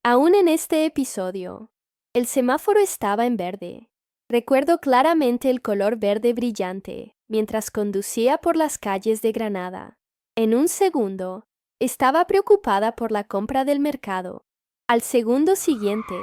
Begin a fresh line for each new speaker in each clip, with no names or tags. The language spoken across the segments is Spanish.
Aún en este episodio, el semáforo estaba en verde. Recuerdo claramente el color verde brillante mientras conducía por las calles de Granada. En un segundo, estaba preocupada por la compra del mercado. Al segundo siguiente,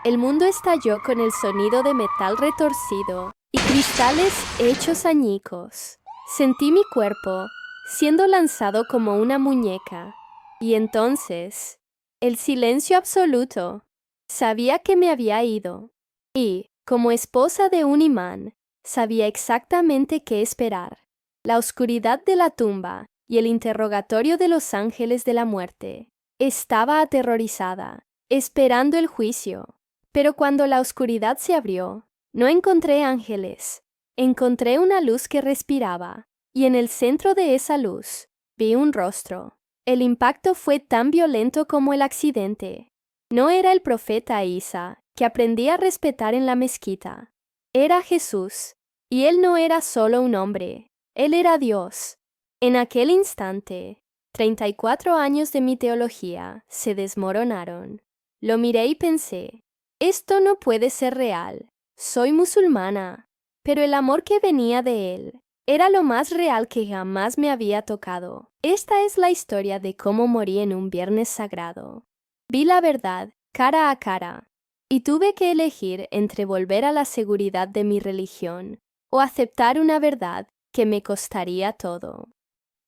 el mundo estalló con el sonido de metal retorcido y cristales hechos añicos. Sentí mi cuerpo siendo lanzado como una muñeca. Y entonces, el silencio absoluto. Sabía que me había ido. Y, como esposa de un imán, sabía exactamente qué esperar. La oscuridad de la tumba y el interrogatorio de los ángeles de la muerte. Estaba aterrorizada, esperando el juicio. Pero cuando la oscuridad se abrió, no encontré ángeles. Encontré una luz que respiraba, y en el centro de esa luz, vi un rostro. El impacto fue tan violento como el accidente. No era el profeta Isa, que aprendí a respetar en la mezquita. Era Jesús, y él no era solo un hombre, él era Dios. En aquel instante, 34 años de mi teología se desmoronaron. Lo miré y pensé, esto no puede ser real. Soy musulmana, pero el amor que venía de él era lo más real que jamás me había tocado. Esta es la historia de cómo morí en un viernes sagrado. Vi la verdad cara a cara, y tuve que elegir entre volver a la seguridad de mi religión o aceptar una verdad que me costaría todo.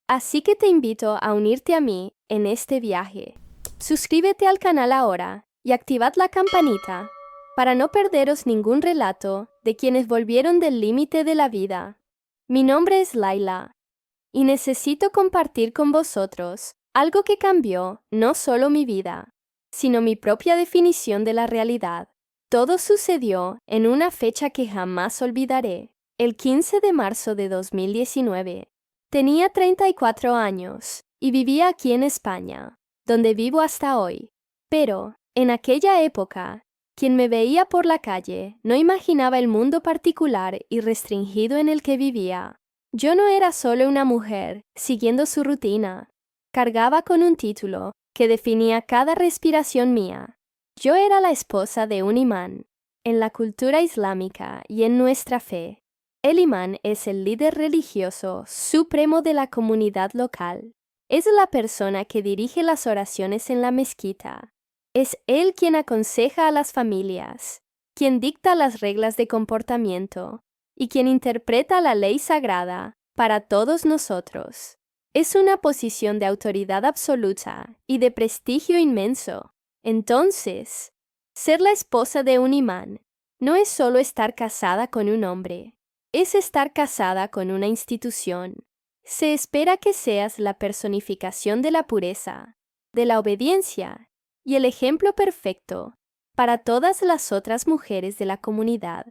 Así que te invito a unirte a mí en este viaje. Suscríbete al canal ahora y activad la campanita para no perderos ningún relato de quienes volvieron del límite de la vida. Mi nombre es Laila, y necesito compartir con vosotros algo que cambió no solo mi vida, sino mi propia definición de la realidad. Todo sucedió en una fecha que jamás olvidaré, el 15 de marzo de 2019. Tenía 34 años y vivía aquí en España, donde vivo hasta hoy. Pero, en aquella época, quien me veía por la calle no imaginaba el mundo particular y restringido en el que vivía. Yo no era solo una mujer, siguiendo su rutina. Cargaba con un título que definía cada respiración mía. Yo era la esposa de un imán. En la cultura islámica y en nuestra fe, el imán es el líder religioso supremo de la comunidad local. Es la persona que dirige las oraciones en la mezquita. Es él quien aconseja a las familias, quien dicta las reglas de comportamiento y quien interpreta la ley sagrada para todos nosotros. Es una posición de autoridad absoluta y de prestigio inmenso. Entonces, ser la esposa de un imán no es solo estar casada con un hombre, es estar casada con una institución. Se espera que seas la personificación de la pureza, de la obediencia y el ejemplo perfecto para todas las otras mujeres de la comunidad.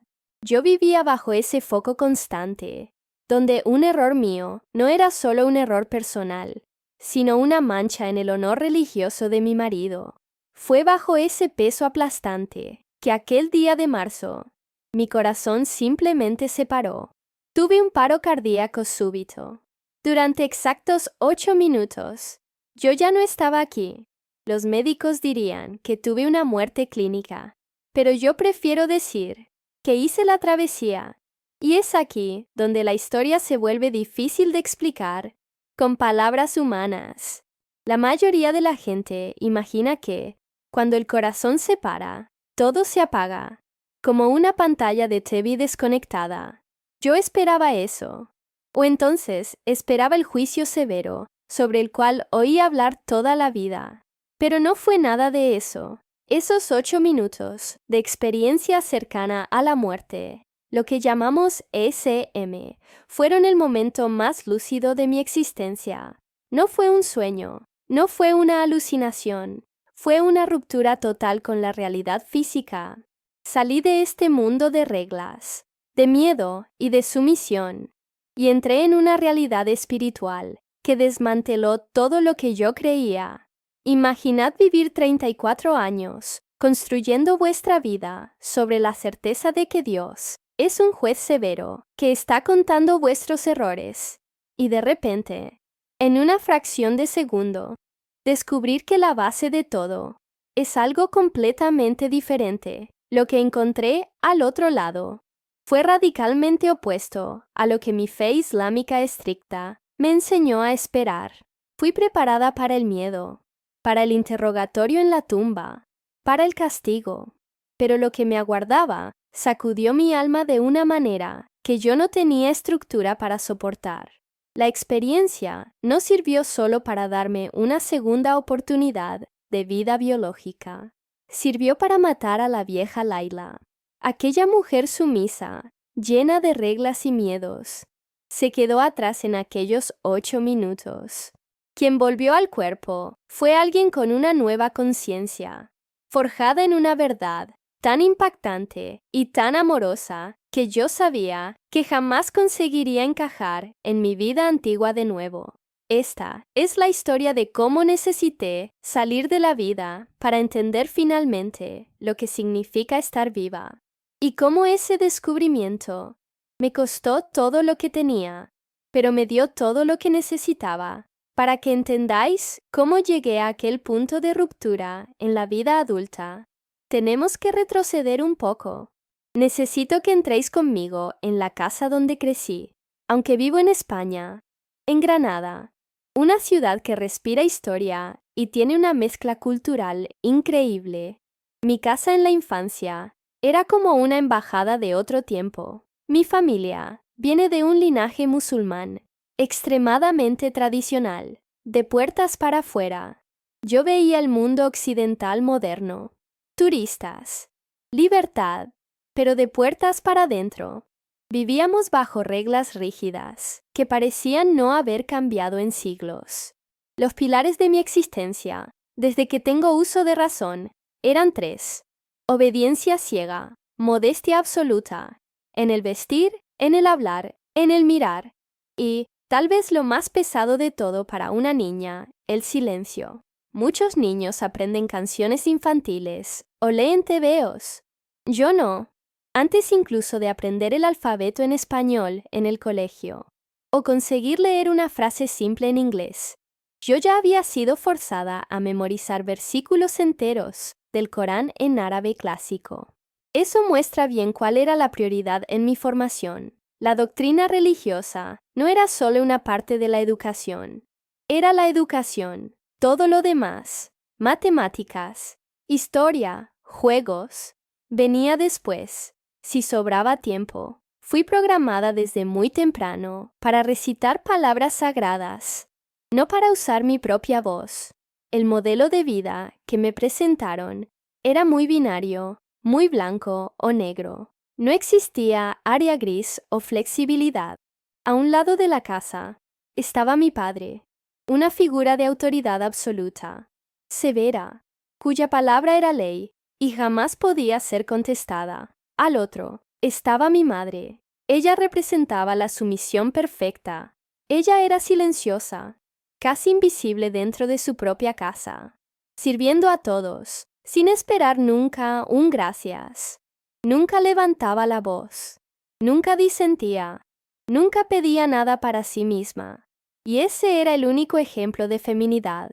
Yo vivía bajo ese foco constante, donde un error mío no era solo un error personal, sino una mancha en el honor religioso de mi marido. Fue bajo ese peso aplastante que aquel día de marzo, mi corazón simplemente se paró. Tuve un paro cardíaco súbito. Durante exactos 8 minutos, yo ya no estaba aquí. Los médicos dirían que tuve una muerte clínica, pero yo prefiero decir que hice la travesía, y es aquí donde la historia se vuelve difícil de explicar con palabras humanas. La mayoría de la gente imagina que, cuando el corazón se para, todo se apaga, como una pantalla de TV desconectada. Yo esperaba eso, o entonces esperaba el juicio severo sobre el cual oí hablar toda la vida. Pero no fue nada de eso. Esos 8 minutos de experiencia cercana a la muerte, lo que llamamos ECM, fueron el momento más lúcido de mi existencia. No fue un sueño, no fue una alucinación, fue una ruptura total con la realidad física. Salí de este mundo de reglas, de miedo y de sumisión, y entré en una realidad espiritual que desmanteló todo lo que yo creía. Imaginad vivir 34 años, construyendo vuestra vida sobre la certeza de que Dios es un juez severo que está contando vuestros errores, y de repente, en una fracción de segundo, descubrir que la base de todo Es algo completamente diferente. Lo que encontré al otro lado fue radicalmente opuesto a lo que mi fe islámica estricta me enseñó a esperar. Fui preparada para el miedo, para el interrogatorio en la tumba, para el castigo, pero lo que me aguardaba sacudió mi alma de una manera que yo no tenía estructura para soportar. La experiencia no sirvió solo para darme una segunda oportunidad de vida biológica. Sirvió para matar a la vieja Laila, aquella mujer sumisa, llena de reglas y miedos. Se quedó atrás en aquellos 8 minutos. Quien volvió al cuerpo fue alguien con una nueva conciencia, forjada en una verdad tan impactante y tan amorosa que yo sabía que jamás conseguiría encajar en mi vida antigua de nuevo. Esta es la historia de cómo necesité salir de la vida para entender finalmente lo que significa estar viva, y cómo ese descubrimiento me costó todo lo que tenía, pero me dio todo lo que necesitaba para que entendáis cómo llegué a aquel punto de ruptura en la vida adulta. Tenemos que retroceder un poco. Necesito que entréis conmigo en la casa donde crecí, aunque vivo en España, en Granada, una ciudad que respira historia y tiene una mezcla cultural increíble. Mi casa en la infancia era como una embajada de otro tiempo. Mi familia viene de un linaje musulmán extremadamente tradicional, de puertas para afuera. Yo veía el mundo occidental moderno, turistas, libertad, pero de puertas para adentro. Vivíamos bajo reglas rígidas, que parecían no haber cambiado en siglos. Los pilares de mi existencia, desde que tengo uso de razón, eran 3. Obediencia ciega, modestia absoluta, en el vestir, en el hablar, en el mirar, y, tal vez lo más pesado de todo para una niña, el silencio. Muchos niños aprenden canciones infantiles o leen tebeos. Yo no. Antes incluso de aprender el alfabeto en español en el colegio, o conseguir leer una frase simple en inglés, yo ya había sido forzada a memorizar versículos enteros del Corán en árabe clásico. Eso muestra bien cuál era la prioridad en mi formación. La doctrina religiosa no era solo una parte de la educación, era la educación. Todo lo demás, matemáticas, historia, juegos, venía después. Si sobraba tiempo, fui programada desde muy temprano para recitar palabras sagradas, no para usar mi propia voz. El modelo de vida que me presentaron era muy binario, muy blanco o negro. No existía área gris o flexibilidad. A un lado de la casa estaba mi padre, una figura de autoridad absoluta, severa, cuya palabra era ley y jamás podía ser contestada. Al otro estaba mi madre. Ella representaba la sumisión perfecta. Ella era silenciosa, casi invisible dentro de su propia casa, sirviendo a todos, sin esperar nunca un gracias. Nunca levantaba la voz, nunca disentía, nunca pedía nada para sí misma. Y ese era el único ejemplo de feminidad,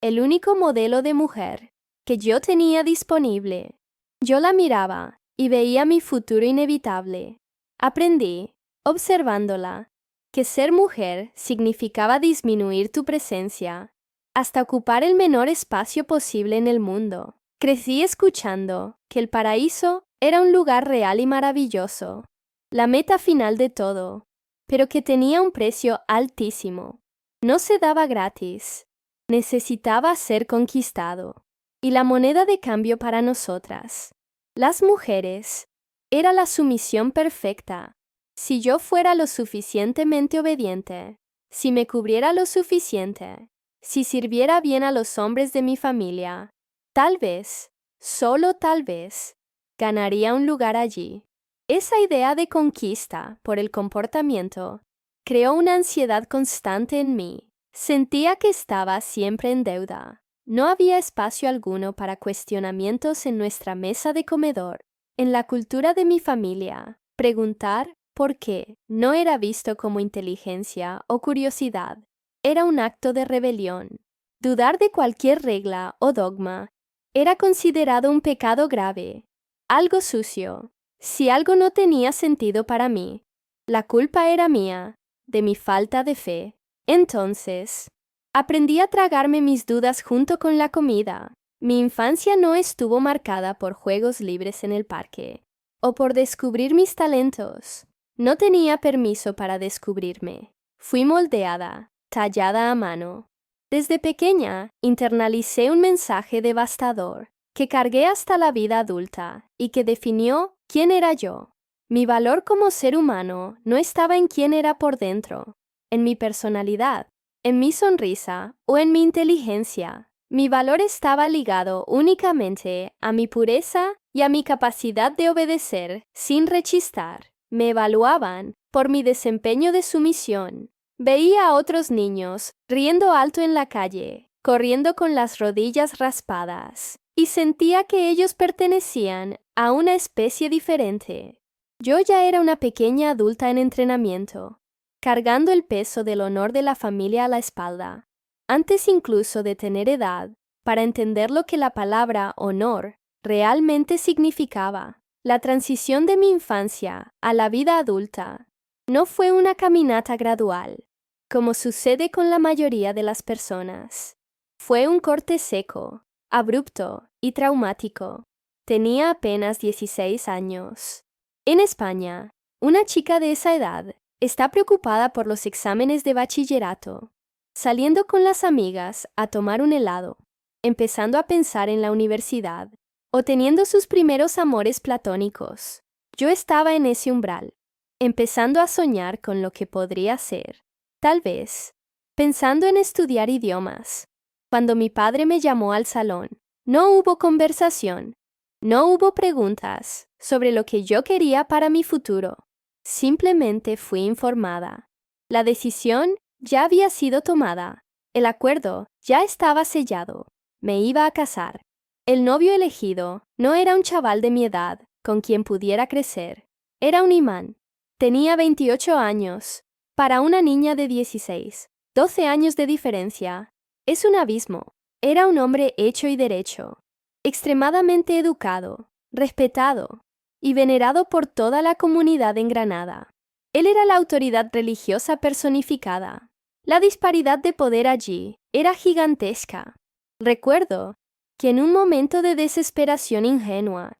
el único modelo de mujer que yo tenía disponible. Yo la miraba y veía mi futuro inevitable. Aprendí, observándola, que ser mujer significaba disminuir tu presencia hasta ocupar el menor espacio posible en el mundo. Crecí escuchando que el paraíso era un lugar real y maravilloso, la meta final de todo, pero que tenía un precio altísimo. No se daba gratis, necesitaba ser conquistado. Y la moneda de cambio para nosotras, las mujeres, era la sumisión perfecta. Si yo fuera lo suficientemente obediente, si me cubriera lo suficiente, si sirviera bien a los hombres de mi familia, tal vez, solo tal vez, ganaría un lugar allí. Esa idea de conquista por el comportamiento creó una ansiedad constante en mí. Sentía que estaba siempre en deuda. No había espacio alguno para cuestionamientos en nuestra mesa de comedor. En la cultura de mi familia, preguntar por qué no era visto como inteligencia o curiosidad. Era un acto de rebelión. Dudar de cualquier regla o dogma Era considerado un pecado grave, algo sucio. Si algo no tenía sentido para mí, la culpa era mía, de mi falta de fe. Entonces, aprendí a tragarme mis dudas junto con la comida. Mi infancia no estuvo marcada por juegos libres en el parque, o por descubrir mis talentos. No tenía permiso para descubrirme. Fui moldeada, tallada a mano. Desde pequeña, internalicé un mensaje devastador que cargué hasta la vida adulta y que definió quién era yo. Mi valor como ser humano no estaba en quién era por dentro, en mi personalidad, en mi sonrisa o en mi inteligencia. Mi valor estaba ligado únicamente a mi pureza y a mi capacidad de obedecer sin rechistar. Me evaluaban por mi desempeño de sumisión. Veía a otros niños riendo alto en la calle, corriendo con las rodillas raspadas, y sentía que ellos pertenecían a una especie diferente. Yo ya era una pequeña adulta en entrenamiento, cargando el peso del honor de la familia a la espalda, antes incluso de tener edad para entender lo que la palabra honor realmente significaba. La transición de mi infancia a la vida adulta no fue una caminata gradual, como sucede con la mayoría de las personas. Fue un corte seco, abrupto y traumático. Tenía apenas 16 años. En España, una chica de esa edad está preocupada por los exámenes de bachillerato, saliendo con las amigas a tomar un helado, empezando a pensar en la universidad o teniendo sus primeros amores platónicos. Yo estaba en ese umbral, empezando a soñar con lo que podría ser. Tal vez, pensando en estudiar idiomas. Cuando mi padre me llamó al salón, no hubo conversación, no hubo preguntas sobre lo que yo quería para mi futuro. Simplemente fui informada. La decisión ya había sido tomada. El acuerdo ya estaba sellado. Me iba a casar. El novio elegido no era un chaval de mi edad con quien pudiera crecer. Era un imán. Tenía 28 años. Para una niña de 16, 12 años de diferencia, es un abismo. Era un hombre hecho y derecho, extremadamente educado, respetado y venerado por toda la comunidad en Granada. Él era la autoridad religiosa personificada. La disparidad de poder allí era gigantesca. Recuerdo que en un momento de desesperación ingenua,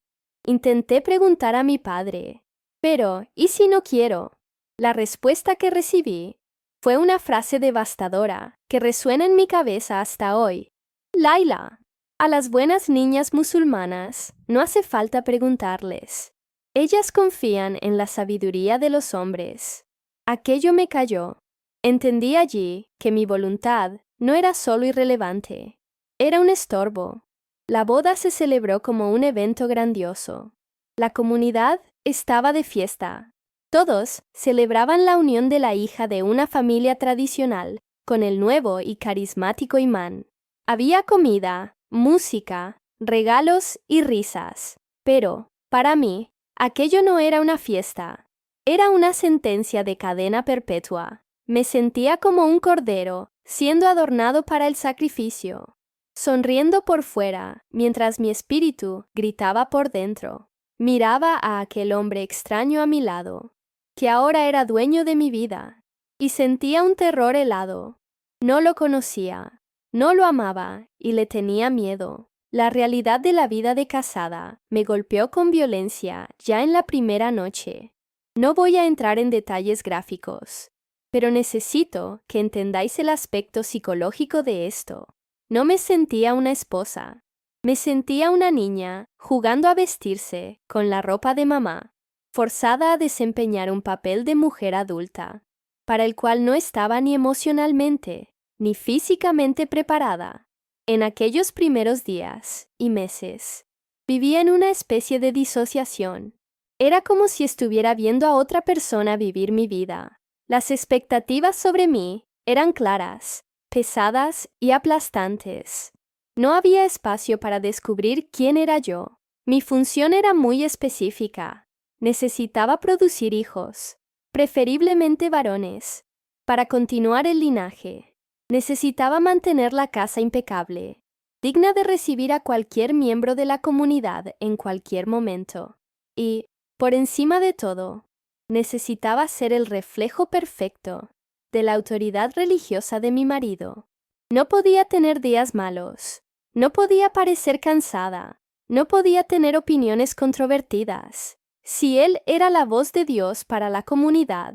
intenté preguntar a mi padre, pero ¿y si no quiero? La respuesta que recibí fue una frase devastadora que resuena en mi cabeza hasta hoy. Laila, a las buenas niñas musulmanas no hace falta preguntarles. Ellas confían en la sabiduría de los hombres. Aquello me cayó. Entendí allí que mi voluntad no era solo irrelevante, era un estorbo. La boda se celebró como un evento grandioso. La comunidad estaba de fiesta. Todos celebraban la unión de la hija de una familia tradicional con el nuevo y carismático imán. Había comida, música, regalos y risas. Pero, para mí, aquello no era una fiesta. Era una sentencia de cadena perpetua. Me sentía como un cordero, siendo adornado para el sacrificio, sonriendo por fuera, mientras mi espíritu gritaba por dentro. Miraba a aquel hombre extraño a mi lado, que ahora era dueño de mi vida, y sentía un terror helado. No lo conocía, no lo amaba y le tenía miedo. La realidad de la vida de casada me golpeó con violencia ya en la primera noche. No voy a entrar en detalles gráficos, pero necesito que entendáis el aspecto psicológico de esto. No me sentía una esposa. Me sentía una niña jugando a vestirse con la ropa de mamá, forzada a desempeñar un papel de mujer adulta, para el cual no estaba ni emocionalmente ni físicamente preparada. En aquellos primeros días y meses, vivía en una especie de disociación. Era como si estuviera viendo a otra persona vivir mi vida. Las expectativas sobre mí eran claras, pesadas y aplastantes. No había espacio para descubrir quién era yo. Mi función era muy específica. Necesitaba producir hijos, preferiblemente varones, para continuar el linaje. Necesitaba mantener la casa impecable. digna de recibir a cualquier miembro de la comunidad en cualquier momento. Y, por encima de todo, necesitaba ser el reflejo perfecto de la autoridad religiosa de mi marido. No podía tener días malos, no podía parecer cansada, no podía tener opiniones controvertidas. Si él era la voz de Dios para la comunidad,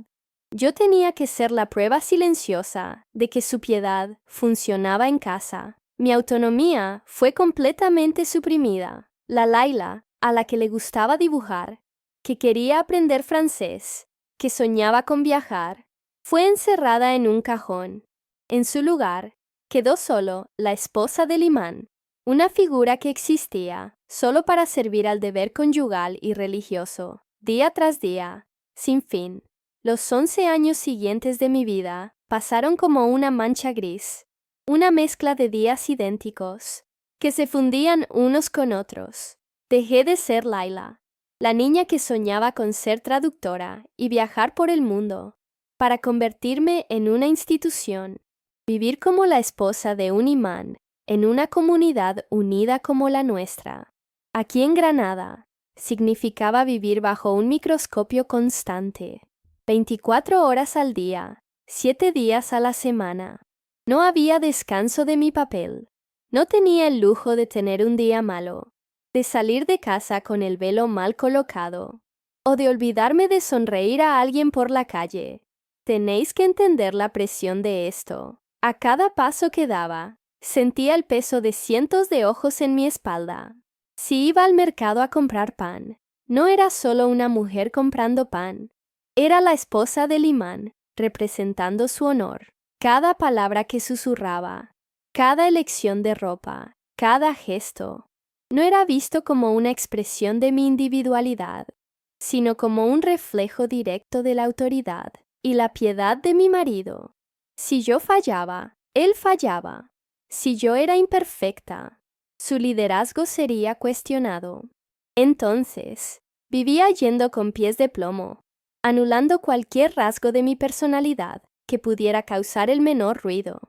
yo tenía que ser la prueba silenciosa de que su piedad funcionaba en casa. Mi autonomía fue completamente suprimida. La Laila, a la que le gustaba dibujar, que quería aprender francés, que soñaba con viajar, fue encerrada en un cajón. En su lugar, quedó solo la esposa del imán, una figura que existía solo para servir al deber conyugal y religioso, día tras día, sin fin. Los 11 años siguientes de mi vida pasaron como una mancha gris, una mezcla de días idénticos, que se fundían unos con otros. Dejé de ser Laila, la niña que soñaba con ser traductora y viajar por el mundo, para convertirme en una institución, vivir como la esposa de un imán en una comunidad unida como la nuestra. Aquí en Granada, significaba vivir bajo un microscopio constante, 24 horas al día, 7 días a la semana. No había descanso de mi papel. No tenía el lujo de tener un día malo, de salir de casa con el velo mal colocado, o de olvidarme de sonreír a alguien por la calle. Tenéis que entender la presión de esto. A cada paso que daba, sentía el peso de cientos de ojos en mi espalda. Si iba al mercado a comprar pan, no era solo una mujer comprando pan. Era la esposa del imán, representando su honor. Cada palabra que susurraba, cada elección de ropa, cada gesto, no era visto como una expresión de mi individualidad, sino como un reflejo directo de la autoridad y la piedad de mi marido. Si yo fallaba, él fallaba. Si yo era imperfecta, su liderazgo sería cuestionado. Entonces, vivía yendo con pies de plomo, anulando cualquier rasgo de mi personalidad que pudiera causar el menor ruido.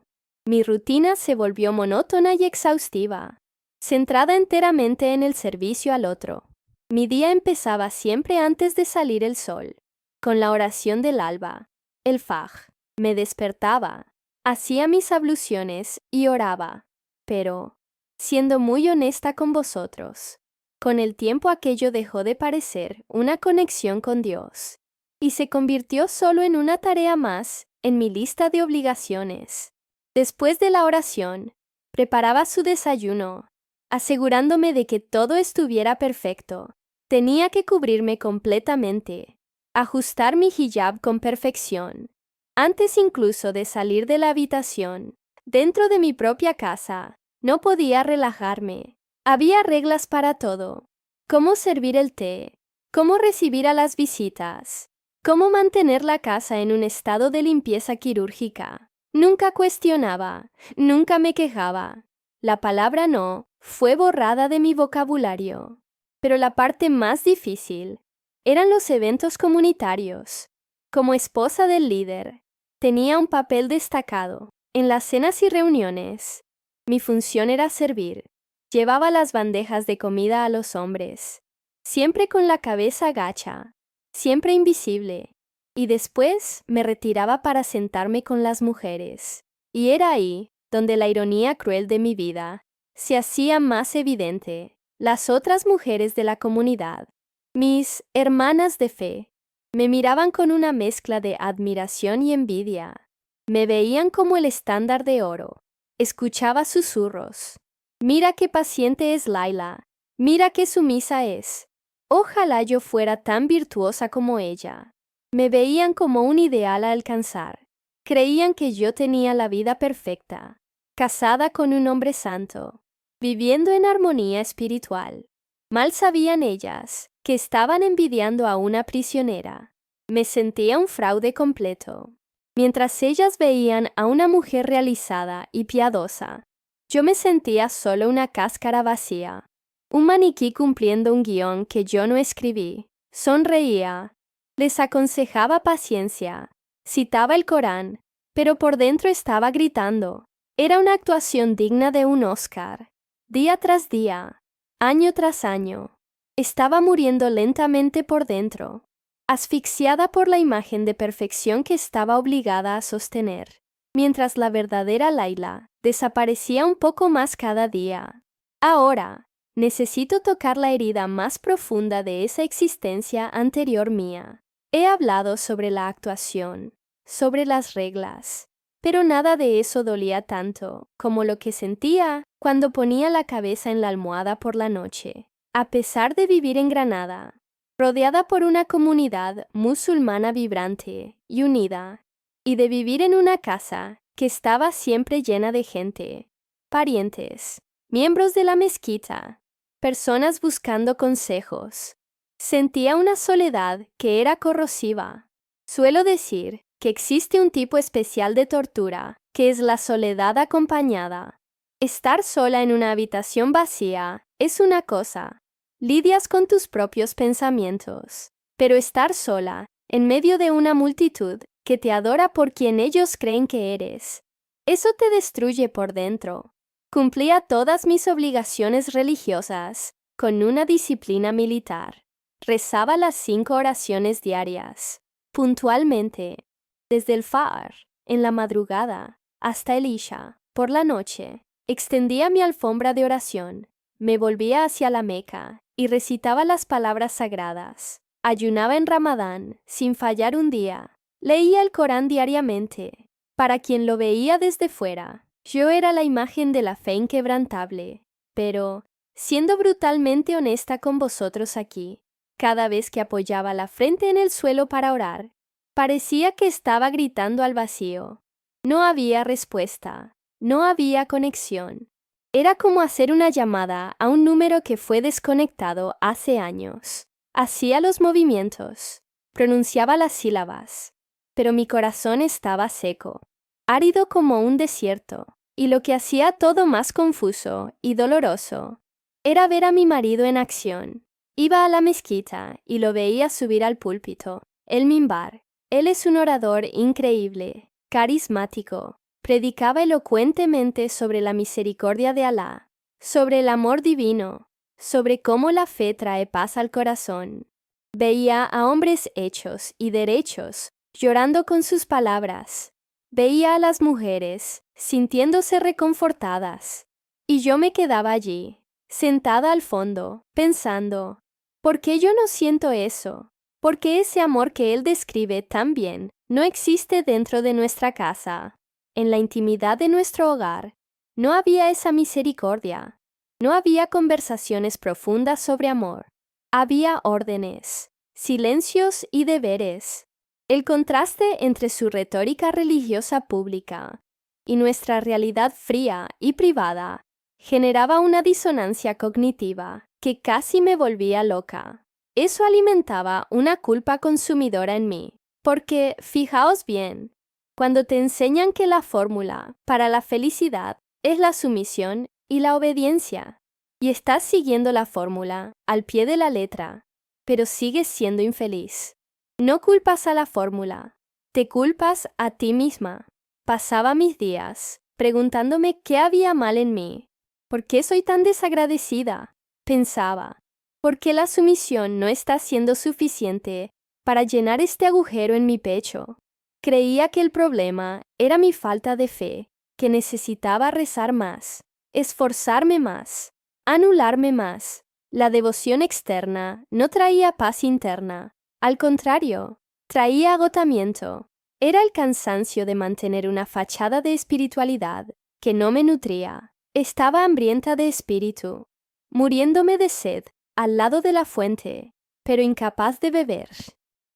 Mi rutina se volvió monótona y exhaustiva, centrada enteramente en el servicio al otro. Mi día empezaba siempre antes de salir el sol, con la oración del alba, el Fajr. Me despertaba, hacía mis abluciones y oraba, pero, siendo muy honesta con vosotros, con el tiempo aquello dejó de parecer una conexión con Dios y se convirtió solo en una tarea más en mi lista de obligaciones. Después de la oración, preparaba su desayuno, asegurándome de que todo estuviera perfecto. Tenía que cubrirme completamente, ajustar mi hijab con perfección. Antes incluso de salir de la habitación, dentro de mi propia casa, no podía relajarme. Había reglas para todo. Cómo servir el té, cómo recibir a las visitas, cómo mantener la casa en un estado de limpieza quirúrgica. Nunca cuestionaba, nunca me quejaba. La palabra no fue borrada de mi vocabulario. Pero la parte más difícil eran los eventos comunitarios. Como esposa del líder, tenía un papel destacado. En las cenas y reuniones, mi función era servir. Llevaba las bandejas de comida a los hombres, siempre con la cabeza gacha, siempre invisible, y después me retiraba para sentarme con las mujeres. Y era ahí donde la ironía cruel de mi vida se hacía más evidente. Las otras mujeres de la comunidad, mis hermanas de fe, me miraban con una mezcla de admiración y envidia. Me veían como el estándar de oro. Escuchaba susurros. Mira qué paciente es Laila. Mira qué sumisa es. Ojalá yo fuera tan virtuosa como ella. Me veían como un ideal a alcanzar. Creían que yo tenía la vida perfecta, casada con un hombre santo, viviendo en armonía espiritual. Mal sabían ellas que estaban envidiando a una prisionera. Me sentía un fraude completo. Mientras ellas veían a una mujer realizada y piadosa, yo me sentía solo una cáscara vacía, un maniquí cumpliendo un guión que yo no escribí. Sonreía, les aconsejaba paciencia, citaba el Corán, pero por dentro estaba gritando. Era una actuación digna de un Oscar. Día tras día, año tras año, estaba muriendo lentamente por dentro, asfixiada por la imagen de perfección que estaba obligada a sostener, mientras la verdadera Laila desaparecía un poco más cada día. Ahora, necesito tocar la herida más profunda de esa existencia anterior mía. He hablado sobre la actuación, sobre las reglas, pero nada de eso dolía tanto como lo que sentía cuando ponía la cabeza en la almohada por la noche. A pesar de vivir en Granada, rodeada por una comunidad musulmana vibrante y unida, y de vivir en una casa que estaba siempre llena de gente, parientes, miembros de la mezquita, personas buscando consejos, sentía una soledad que era corrosiva. Suelo decir que existe un tipo especial de tortura, que es la soledad acompañada. Estar sola en una habitación vacía es una cosa. Lidias con tus propios pensamientos. Pero estar sola, en medio de una multitud que te adora por quien ellos creen que eres, eso te destruye por dentro. Cumplía todas mis obligaciones religiosas con una disciplina militar. Rezaba las 5 oraciones diarias, puntualmente, desde el Fajr, en la madrugada, hasta el Isha, por la noche. Extendía mi alfombra de oración, me volvía hacia la Meca y recitaba las palabras sagradas. Ayunaba en Ramadán, sin fallar un día. Leía el Corán diariamente. Para quien lo veía desde fuera, yo era la imagen de la fe inquebrantable. Pero, siendo brutalmente honesta con vosotros aquí, cada vez que apoyaba la frente en el suelo para orar, parecía que estaba gritando al vacío. No había respuesta, no había conexión. Era como hacer una llamada a un número que fue desconectado hace años. Hacía los movimientos, pronunciaba las sílabas, pero mi corazón estaba seco, árido como un desierto, y lo que hacía todo más confuso y doloroso era ver a mi marido en acción. Iba a la mezquita y lo veía subir al púlpito, el minbar. Él es un orador increíble, carismático. Predicaba elocuentemente sobre la misericordia de Alá, sobre el amor divino, sobre cómo la fe trae paz al corazón. Veía a hombres hechos y derechos llorando con sus palabras. Veía a las mujeres sintiéndose reconfortadas. Y yo me quedaba allí, sentada al fondo, pensando, ¿por qué yo no siento eso? ¿Por qué ese amor que él describe tan bien no existe dentro de nuestra casa? En la intimidad de nuestro hogar, no había esa misericordia. No había conversaciones profundas sobre amor. Había órdenes, silencios y deberes. El contraste entre su retórica religiosa pública y nuestra realidad fría y privada generaba una disonancia cognitiva que casi me volvía loca. Eso alimentaba una culpa consumidora en mí, porque, fijaos bien, cuando te enseñan que la fórmula para la felicidad es la sumisión y la obediencia, y estás siguiendo la fórmula al pie de la letra, pero sigues siendo infeliz, no culpas a la fórmula, te culpas a ti misma. Pasaba mis días preguntándome qué había mal en mí. ¿Por qué soy tan desagradecida? Pensaba. ¿Por qué la sumisión no está siendo suficiente para llenar este agujero en mi pecho? Creía que el problema era mi falta de fe, que necesitaba rezar más, esforzarme más, anularme más. La devoción externa no traía paz interna. Al contrario, traía agotamiento. Era el cansancio de mantener una fachada de espiritualidad que no me nutría. Estaba hambrienta de espíritu, muriéndome de sed al lado de la fuente, pero incapaz de beber.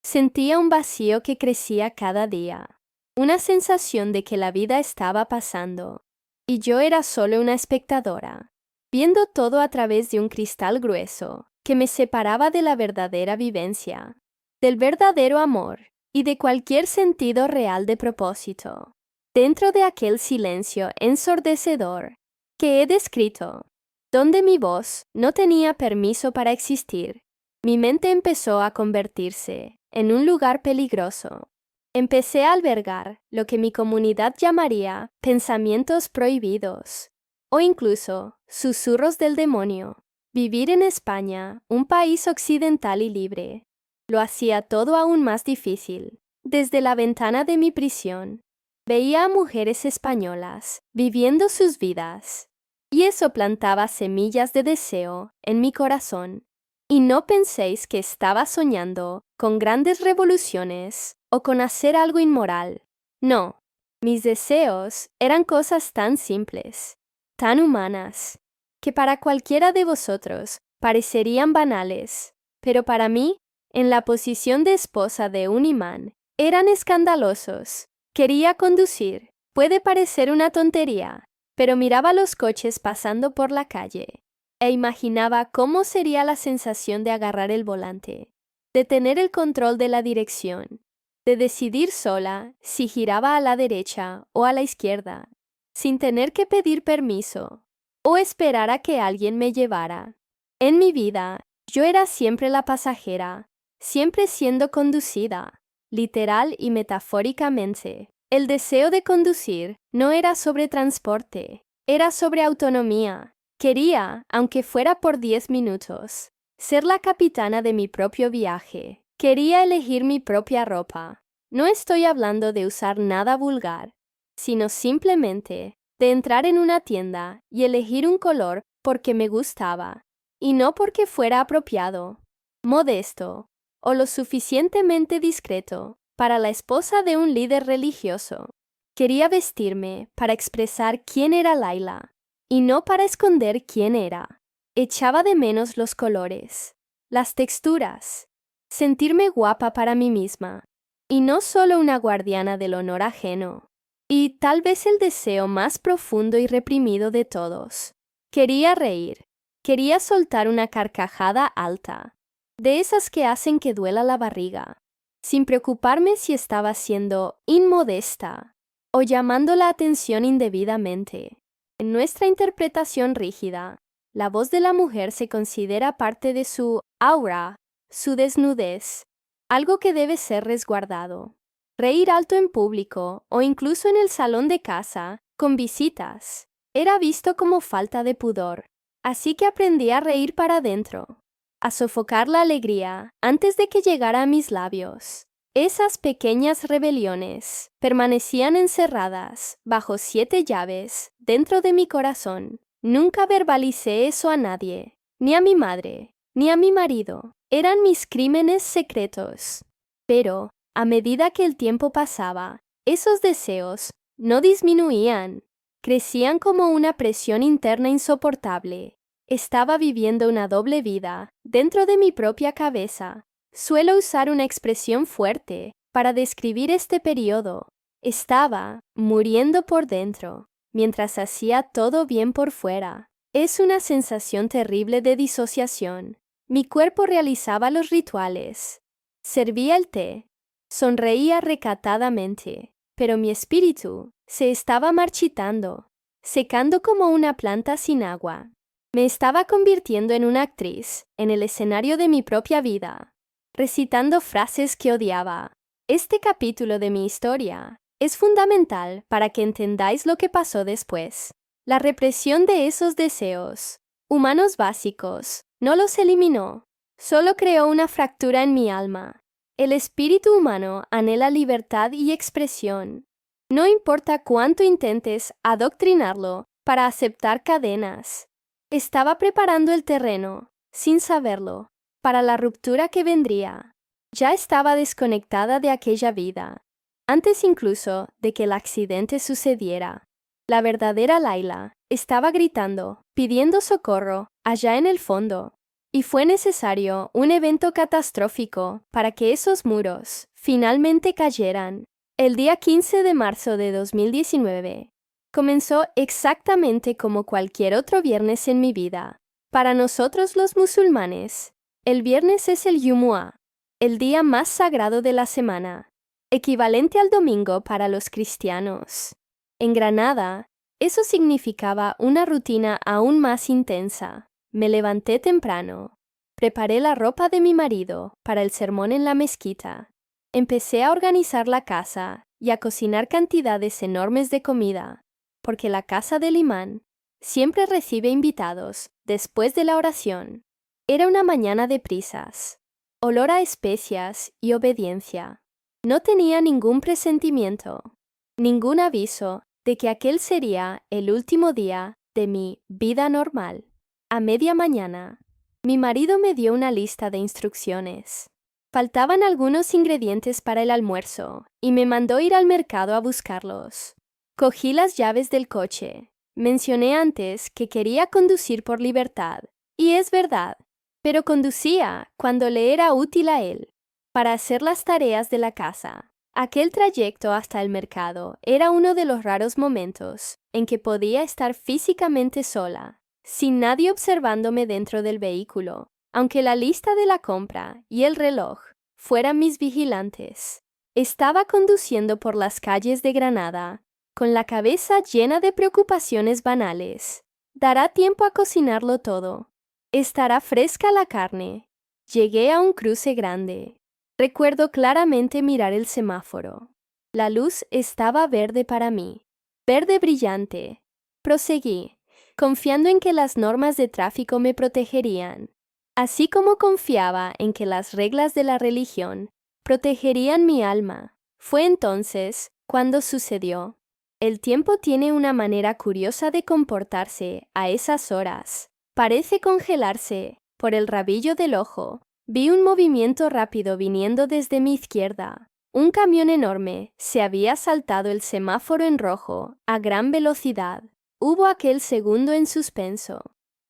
Sentía un vacío que crecía cada día, una sensación de que la vida estaba pasando, y yo era solo una espectadora, viendo todo a través de un cristal grueso que me separaba de la verdadera vivencia, del verdadero amor y de cualquier sentido real de propósito. Dentro de aquel silencio ensordecedor que he descrito, donde mi voz no tenía permiso para existir, mi mente empezó a convertirse en un lugar peligroso. Empecé a albergar lo que mi comunidad llamaría pensamientos prohibidos, o incluso susurros del demonio. Vivir en España, un país occidental y libre, lo hacía todo aún más difícil. Desde la ventana de mi prisión, veía a mujeres españolas viviendo sus vidas, y eso plantaba semillas de deseo en mi corazón. Y no penséis que estaba soñando con grandes revoluciones o con hacer algo inmoral. No, mis deseos eran cosas tan simples, tan humanas, que para cualquiera de vosotros parecerían banales, pero para mí, en la posición de esposa de un imán, eran escandalosos. Quería conducir. Puede parecer una tontería, pero miraba los coches pasando por la calle e imaginaba cómo sería la sensación de agarrar el volante, de tener el control de la dirección, de decidir sola si giraba a la derecha o a la izquierda, sin tener que pedir permiso o esperar a que alguien me llevara. En mi vida, yo era siempre la pasajera, siempre siendo conducida, literal y metafóricamente. El deseo de conducir no era sobre transporte, era sobre autonomía. Quería, aunque fuera por 10 minutos, ser la capitana de mi propio viaje. Quería elegir mi propia ropa. No estoy hablando de usar nada vulgar, sino simplemente de entrar en una tienda y elegir un color porque me gustaba, y no porque fuera apropiado, modesto o lo suficientemente discreto para la esposa de un líder religioso. Quería vestirme para expresar quién era Laila, y no para esconder quién era. Echaba de menos los colores, las texturas, sentirme guapa para mí misma, y no solo una guardiana del honor ajeno. Y tal vez el deseo más profundo y reprimido de todos. Quería reír, quería soltar una carcajada alta, de esas que hacen que duela la barriga, sin preocuparme si estaba siendo inmodesta o llamando la atención indebidamente. En nuestra interpretación rígida, la voz de la mujer se considera parte de su aura, su desnudez, algo que debe ser resguardado. Reír alto en público o incluso en el salón de casa, con visitas, era visto como falta de pudor. Así que aprendí a reír para adentro, a sofocar la alegría antes de que llegara a mis labios. Esas pequeñas rebeliones permanecían encerradas bajo 7 llaves dentro de mi corazón. Nunca verbalicé eso a nadie, ni a mi madre, ni a mi marido. Eran mis crímenes secretos. Pero, a medida que el tiempo pasaba, esos deseos no disminuían, crecían como una presión interna insoportable. Estaba viviendo una doble vida dentro de mi propia cabeza. Suelo usar una expresión fuerte para describir este periodo. Estaba muriendo por dentro, mientras hacía todo bien por fuera. Es una sensación terrible de disociación. Mi cuerpo realizaba los rituales, servía el té, sonreía recatadamente, pero mi espíritu se estaba marchitando, secando como una planta sin agua. Me estaba convirtiendo en una actriz en el escenario de mi propia vida, recitando frases que odiaba. Este capítulo de mi historia es fundamental para que entendáis lo que pasó después. La represión de esos deseos humanos básicos no los eliminó, solo creó una fractura en mi alma. El espíritu humano anhela libertad y expresión. No importa cuánto intentes adoctrinarlo para aceptar cadenas. Estaba preparando el terreno, sin saberlo, para la ruptura que vendría. Ya estaba desconectada de aquella vida, antes incluso de que el accidente sucediera. La verdadera Laila estaba gritando, pidiendo socorro, allá en el fondo. Y fue necesario un evento catastrófico para que esos muros finalmente cayeran. El día 15 de marzo de 2019 comenzó exactamente como cualquier otro viernes en mi vida. Para nosotros los musulmanes, el viernes es el Jumu'ah, el día más sagrado de la semana, equivalente al domingo para los cristianos. En Granada, eso significaba una rutina aún más intensa. Me levanté temprano, preparé la ropa de mi marido para el sermón en la mezquita, empecé a organizar la casa y a cocinar cantidades enormes de comida, porque la casa del imán Siempre recibe invitados después de la oración. Era una mañana de prisas, olor a especias y obediencia. No tenía ningún presentimiento, ningún aviso de que aquel sería el último día de mi vida normal. A media mañana, mi marido me dio una lista de instrucciones. Faltaban algunos ingredientes para el almuerzo y me mandó ir al mercado a buscarlos. Cogí las llaves del coche. Mencioné antes que quería conducir por libertad, y es verdad, pero conducía cuando le era útil a él, para hacer las tareas de la casa. Aquel trayecto hasta el mercado era uno de los raros momentos en que podía estar físicamente sola, sin nadie observándome dentro del vehículo, aunque la lista de la compra y el reloj fueran mis vigilantes. Estaba conduciendo por las calles de Granada, con la cabeza llena de preocupaciones banales. ¿Dará tiempo a cocinarlo todo? ¿Estará fresca la carne? Llegué a un cruce grande. Recuerdo claramente mirar el semáforo. La luz estaba verde para mí, verde brillante. Proseguí, confiando en que las normas de tráfico me protegerían, así como confiaba en que las reglas de la religión protegerían mi alma. Fue entonces cuando sucedió. El tiempo tiene una manera curiosa de comportarse a esas horas. Parece congelarse por el rabillo del ojo. Vi un movimiento rápido viniendo desde mi izquierda. Un camión enorme se había saltado el semáforo en rojo a gran velocidad. Hubo aquel segundo en suspenso,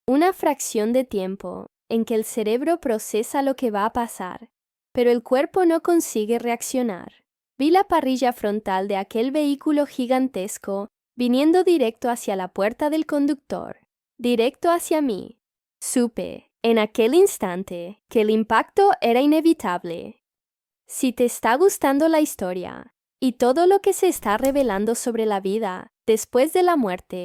una fracción de tiempo en que el cerebro procesa lo que va a pasar, pero el cuerpo no consigue reaccionar. Vi la parrilla frontal de aquel vehículo gigantesco viniendo directo hacia la puerta del conductor, directo hacia mí. Supe, en aquel instante, que el impacto era inevitable. Si te está gustando la historia y todo lo que se está revelando sobre la vida después de la muerte,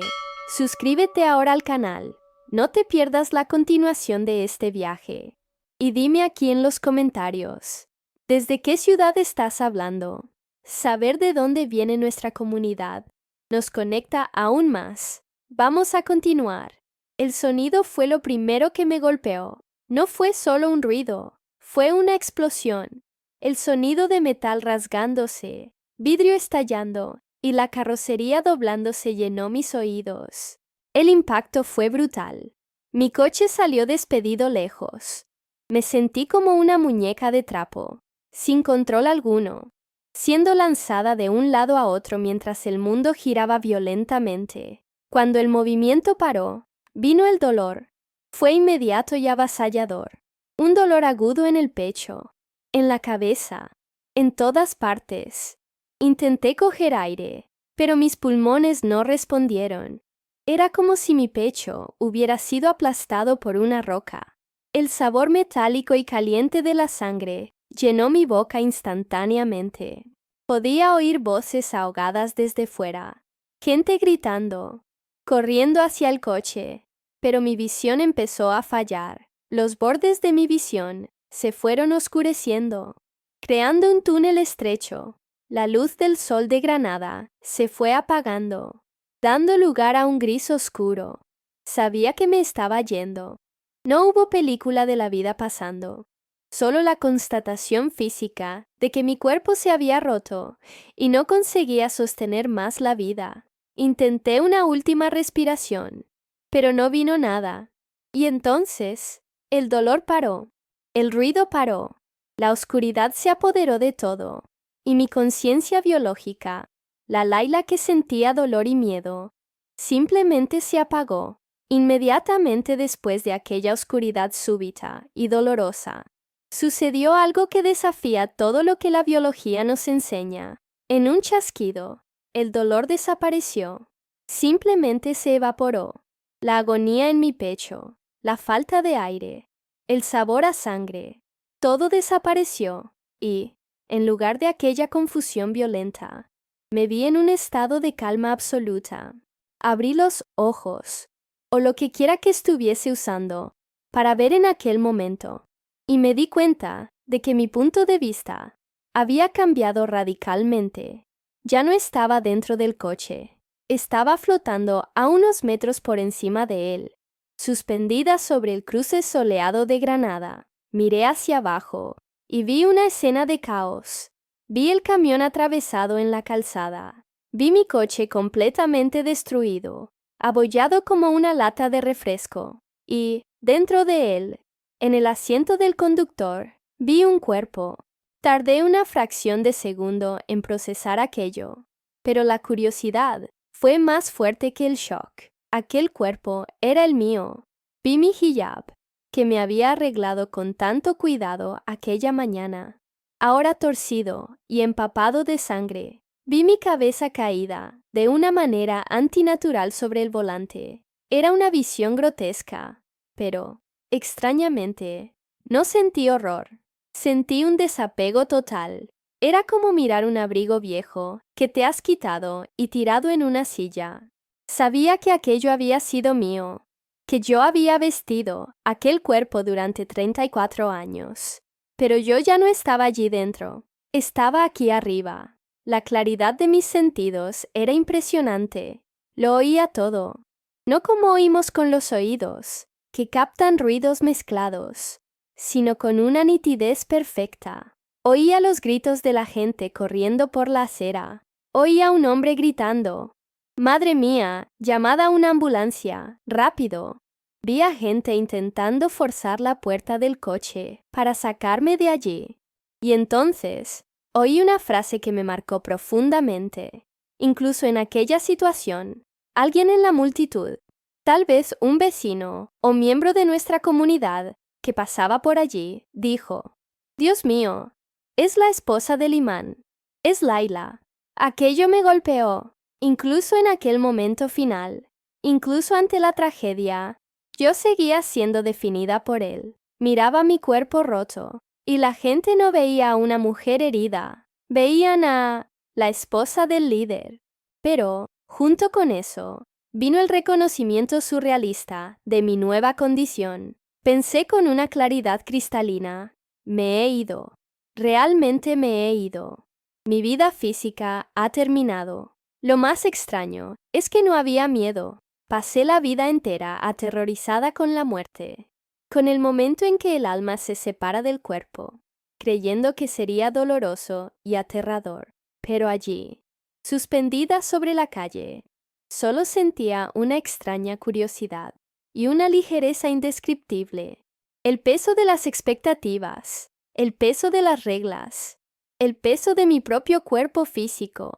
suscríbete ahora al canal. No te pierdas la continuación de este viaje. Y dime aquí en los comentarios, ¿desde qué ciudad estás hablando? Saber de dónde viene nuestra comunidad nos conecta aún más. Vamos a continuar. El sonido fue lo primero que me golpeó. No fue solo un ruido, fue una explosión. El sonido de metal rasgándose, vidrio estallando y la carrocería doblándose llenó mis oídos. El impacto fue brutal. Mi coche salió despedido lejos. Me sentí como una muñeca de trapo, sin control alguno, siendo lanzada de un lado a otro mientras el mundo giraba violentamente. Cuando el movimiento paró, vino el dolor. Fue inmediato y avasallador. Un dolor agudo en el pecho, en la cabeza, en todas partes. Intenté coger aire, pero mis pulmones no respondieron. Era como si mi pecho hubiera sido aplastado por una roca. El sabor metálico y caliente de la sangre llenó mi boca instantáneamente. Podía oír voces ahogadas desde fuera, gente gritando, corriendo hacia el coche, pero mi visión empezó a fallar. Los bordes de mi visión se fueron oscureciendo, creando un túnel estrecho. La luz del sol de Granada se fue apagando, dando lugar a un gris oscuro. Sabía que me estaba yendo. No hubo película de la vida pasando, solo la constatación física de que mi cuerpo se había roto y no conseguía sostener más la vida. Intenté una última respiración, pero no vino nada. Y entonces, el dolor paró, el ruido paró, la oscuridad se apoderó de todo, y mi conciencia biológica, la Laila que sentía dolor y miedo, simplemente se apagó. Inmediatamente después de aquella oscuridad súbita y dolorosa, sucedió algo que desafía todo lo que la biología nos enseña. En un chasquido, el dolor desapareció. Simplemente se evaporó. La agonía en mi pecho, la falta de aire, el sabor a sangre, todo desapareció y, en lugar de aquella confusión violenta, me vi en un estado de calma absoluta. Abrí los ojos, o lo que quiera que estuviese usando, para ver en aquel momento, y me di cuenta de que mi punto de vista había cambiado radicalmente. Ya no estaba dentro del coche, estaba flotando a unos metros por encima de él, suspendida sobre el cruce soleado de Granada. Miré hacia abajo y vi una escena de caos. Vi el camión atravesado en la calzada. Vi mi coche completamente destruido, abollado como una lata de refresco. Y, dentro de él, en el asiento del conductor, vi un cuerpo. Tardé una fracción de segundo en procesar aquello, pero la curiosidad fue más fuerte que el shock. Aquel cuerpo era el mío. Vi mi hijab, que me había arreglado con tanto cuidado aquella mañana, ahora torcido y empapado de sangre. Vi mi cabeza caída de una manera antinatural sobre el volante. Era una visión grotesca, pero, extrañamente, no sentí horror. Sentí un desapego total. Era como mirar un abrigo viejo que te has quitado y tirado en una silla. Sabía que aquello había sido mío, que yo había vestido aquel cuerpo durante 34 años. Pero yo ya no estaba allí dentro. Estaba aquí arriba. La claridad de mis sentidos era impresionante. Lo oía todo. No como oímos con los oídos, que captan ruidos mezclados, sino con una nitidez perfecta. Oía los gritos de la gente corriendo por la acera. Oía a un hombre gritando: «¡Madre mía! ¡Llamad a una ambulancia! ¡Rápido!». Vi a gente intentando forzar la puerta del coche para sacarme de allí. Y entonces oí una frase que me marcó profundamente. Incluso en aquella situación, alguien en la multitud, tal vez un vecino o miembro de nuestra comunidad que pasaba por allí, dijo: «Dios mío, es la esposa del imán, es Laila». Aquello me golpeó, incluso en aquel momento final, incluso ante la tragedia. Yo seguía siendo definida por él. Miraba mi cuerpo roto, y la gente no veía a una mujer herida, veían a la esposa del líder. Pero, junto con eso, vino el reconocimiento surrealista de mi nueva condición. Pensé con una claridad cristalina: me he ido. Realmente me he ido. Mi vida física ha terminado. Lo más extraño es que no había miedo. Pasé la vida entera aterrorizada con la muerte, con el momento en que el alma se separa del cuerpo, creyendo que sería doloroso y aterrador. Pero allí, suspendida sobre la calle, solo sentía una extraña curiosidad y una ligereza indescriptible. El peso de las expectativas, el peso de las reglas, el peso de mi propio cuerpo físico,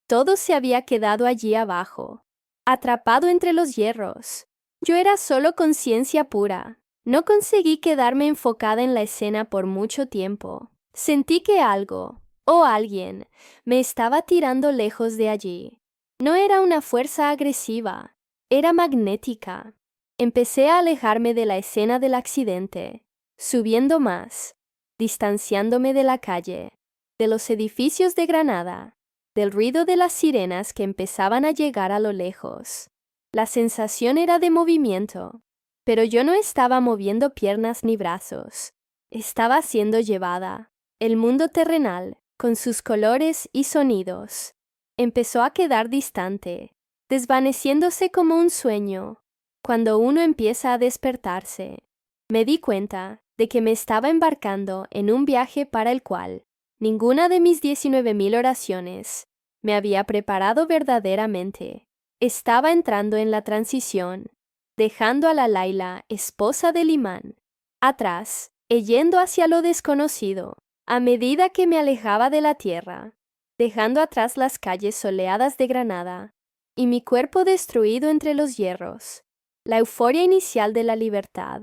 todo se había quedado allí abajo, atrapado entre los hierros. Yo era solo conciencia pura. No conseguí quedarme enfocada en la escena por mucho tiempo. Sentí que algo, o alguien, me estaba tirando lejos de allí. No era una fuerza agresiva, era magnética. Empecé a alejarme de la escena del accidente, subiendo más, distanciándome de la calle, de los edificios de Granada, del ruido de las sirenas que empezaban a llegar a lo lejos. La sensación era de movimiento, pero yo no estaba moviendo piernas ni brazos. Estaba siendo llevada. El mundo terrenal, con sus colores y sonidos, empezó a quedar distante, desvaneciéndose como un sueño. Cuando uno empieza a despertarse, me di cuenta de que me estaba embarcando en un viaje para el cual ninguna de mis 19.000 oraciones me había preparado verdaderamente. Estaba entrando en la transición, dejando a la Laila, esposa del imán, atrás, y yendo hacia lo desconocido, a medida que me alejaba de la tierra, dejando atrás las calles soleadas de Granada, y mi cuerpo destruido entre los hierros. La euforia inicial de la libertad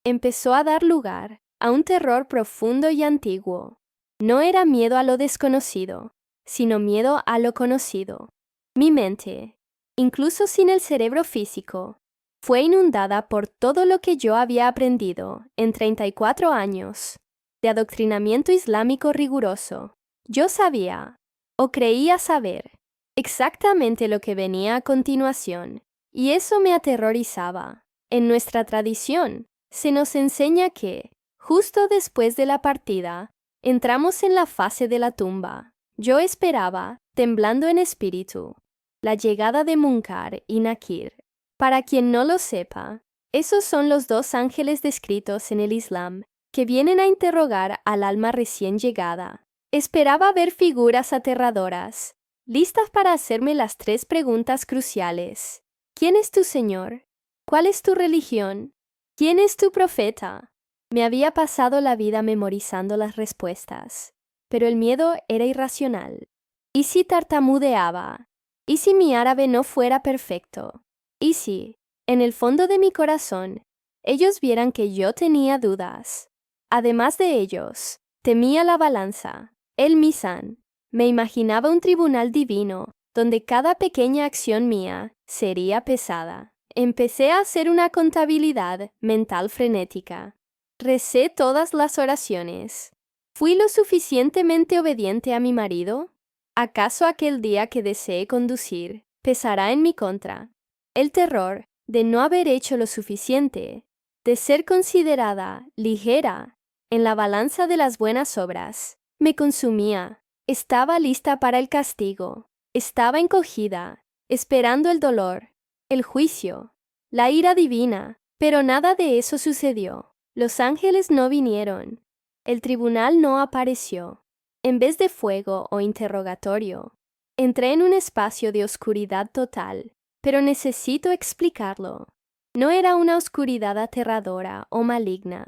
empezó a dar lugar a un terror profundo y antiguo. No era miedo a lo desconocido, sino miedo a lo conocido. Mi mente, incluso sin el cerebro físico, fue inundada por todo lo que yo había aprendido en 34 años de adoctrinamiento islámico riguroso. Yo sabía, o creía saber, exactamente lo que venía a continuación, y eso me aterrorizaba. En nuestra tradición, se nos enseña que, justo después de la partida, entramos en la fase de la tumba. Yo esperaba, temblando en espíritu, la llegada de Munkar y Nakir. Para quien no lo sepa, esos son los dos ángeles descritos en el Islam que vienen a interrogar al alma recién llegada. Esperaba ver figuras aterradoras, listas para hacerme las 3 preguntas cruciales. ¿Quién es tu Señor? ¿Cuál es tu religión? ¿Quién es tu profeta? Me había pasado la vida memorizando las respuestas, pero el miedo era irracional. ¿Y si tartamudeaba? ¿Y si mi árabe no fuera perfecto? ¿Y si, en el fondo de mi corazón, ellos vieran que yo tenía dudas? Además de ellos, temía la balanza, el mizán. Me imaginaba un tribunal divino, donde cada pequeña acción mía sería pesada. Empecé a hacer una contabilidad mental frenética. Recé todas las oraciones. ¿Fui lo suficientemente obediente a mi marido? ¿Acaso aquel día que deseé conducir pesará en mi contra? El terror de no haber hecho lo suficiente, de ser considerada ligera en la balanza de las buenas obras, me consumía. Estaba lista para el castigo. Estaba encogida, esperando el dolor, el juicio, la ira divina, pero nada de eso sucedió. Los ángeles no vinieron. El tribunal no apareció. En vez de fuego o interrogatorio, entré en un espacio de oscuridad total, pero necesito explicarlo. No era una oscuridad aterradora o maligna.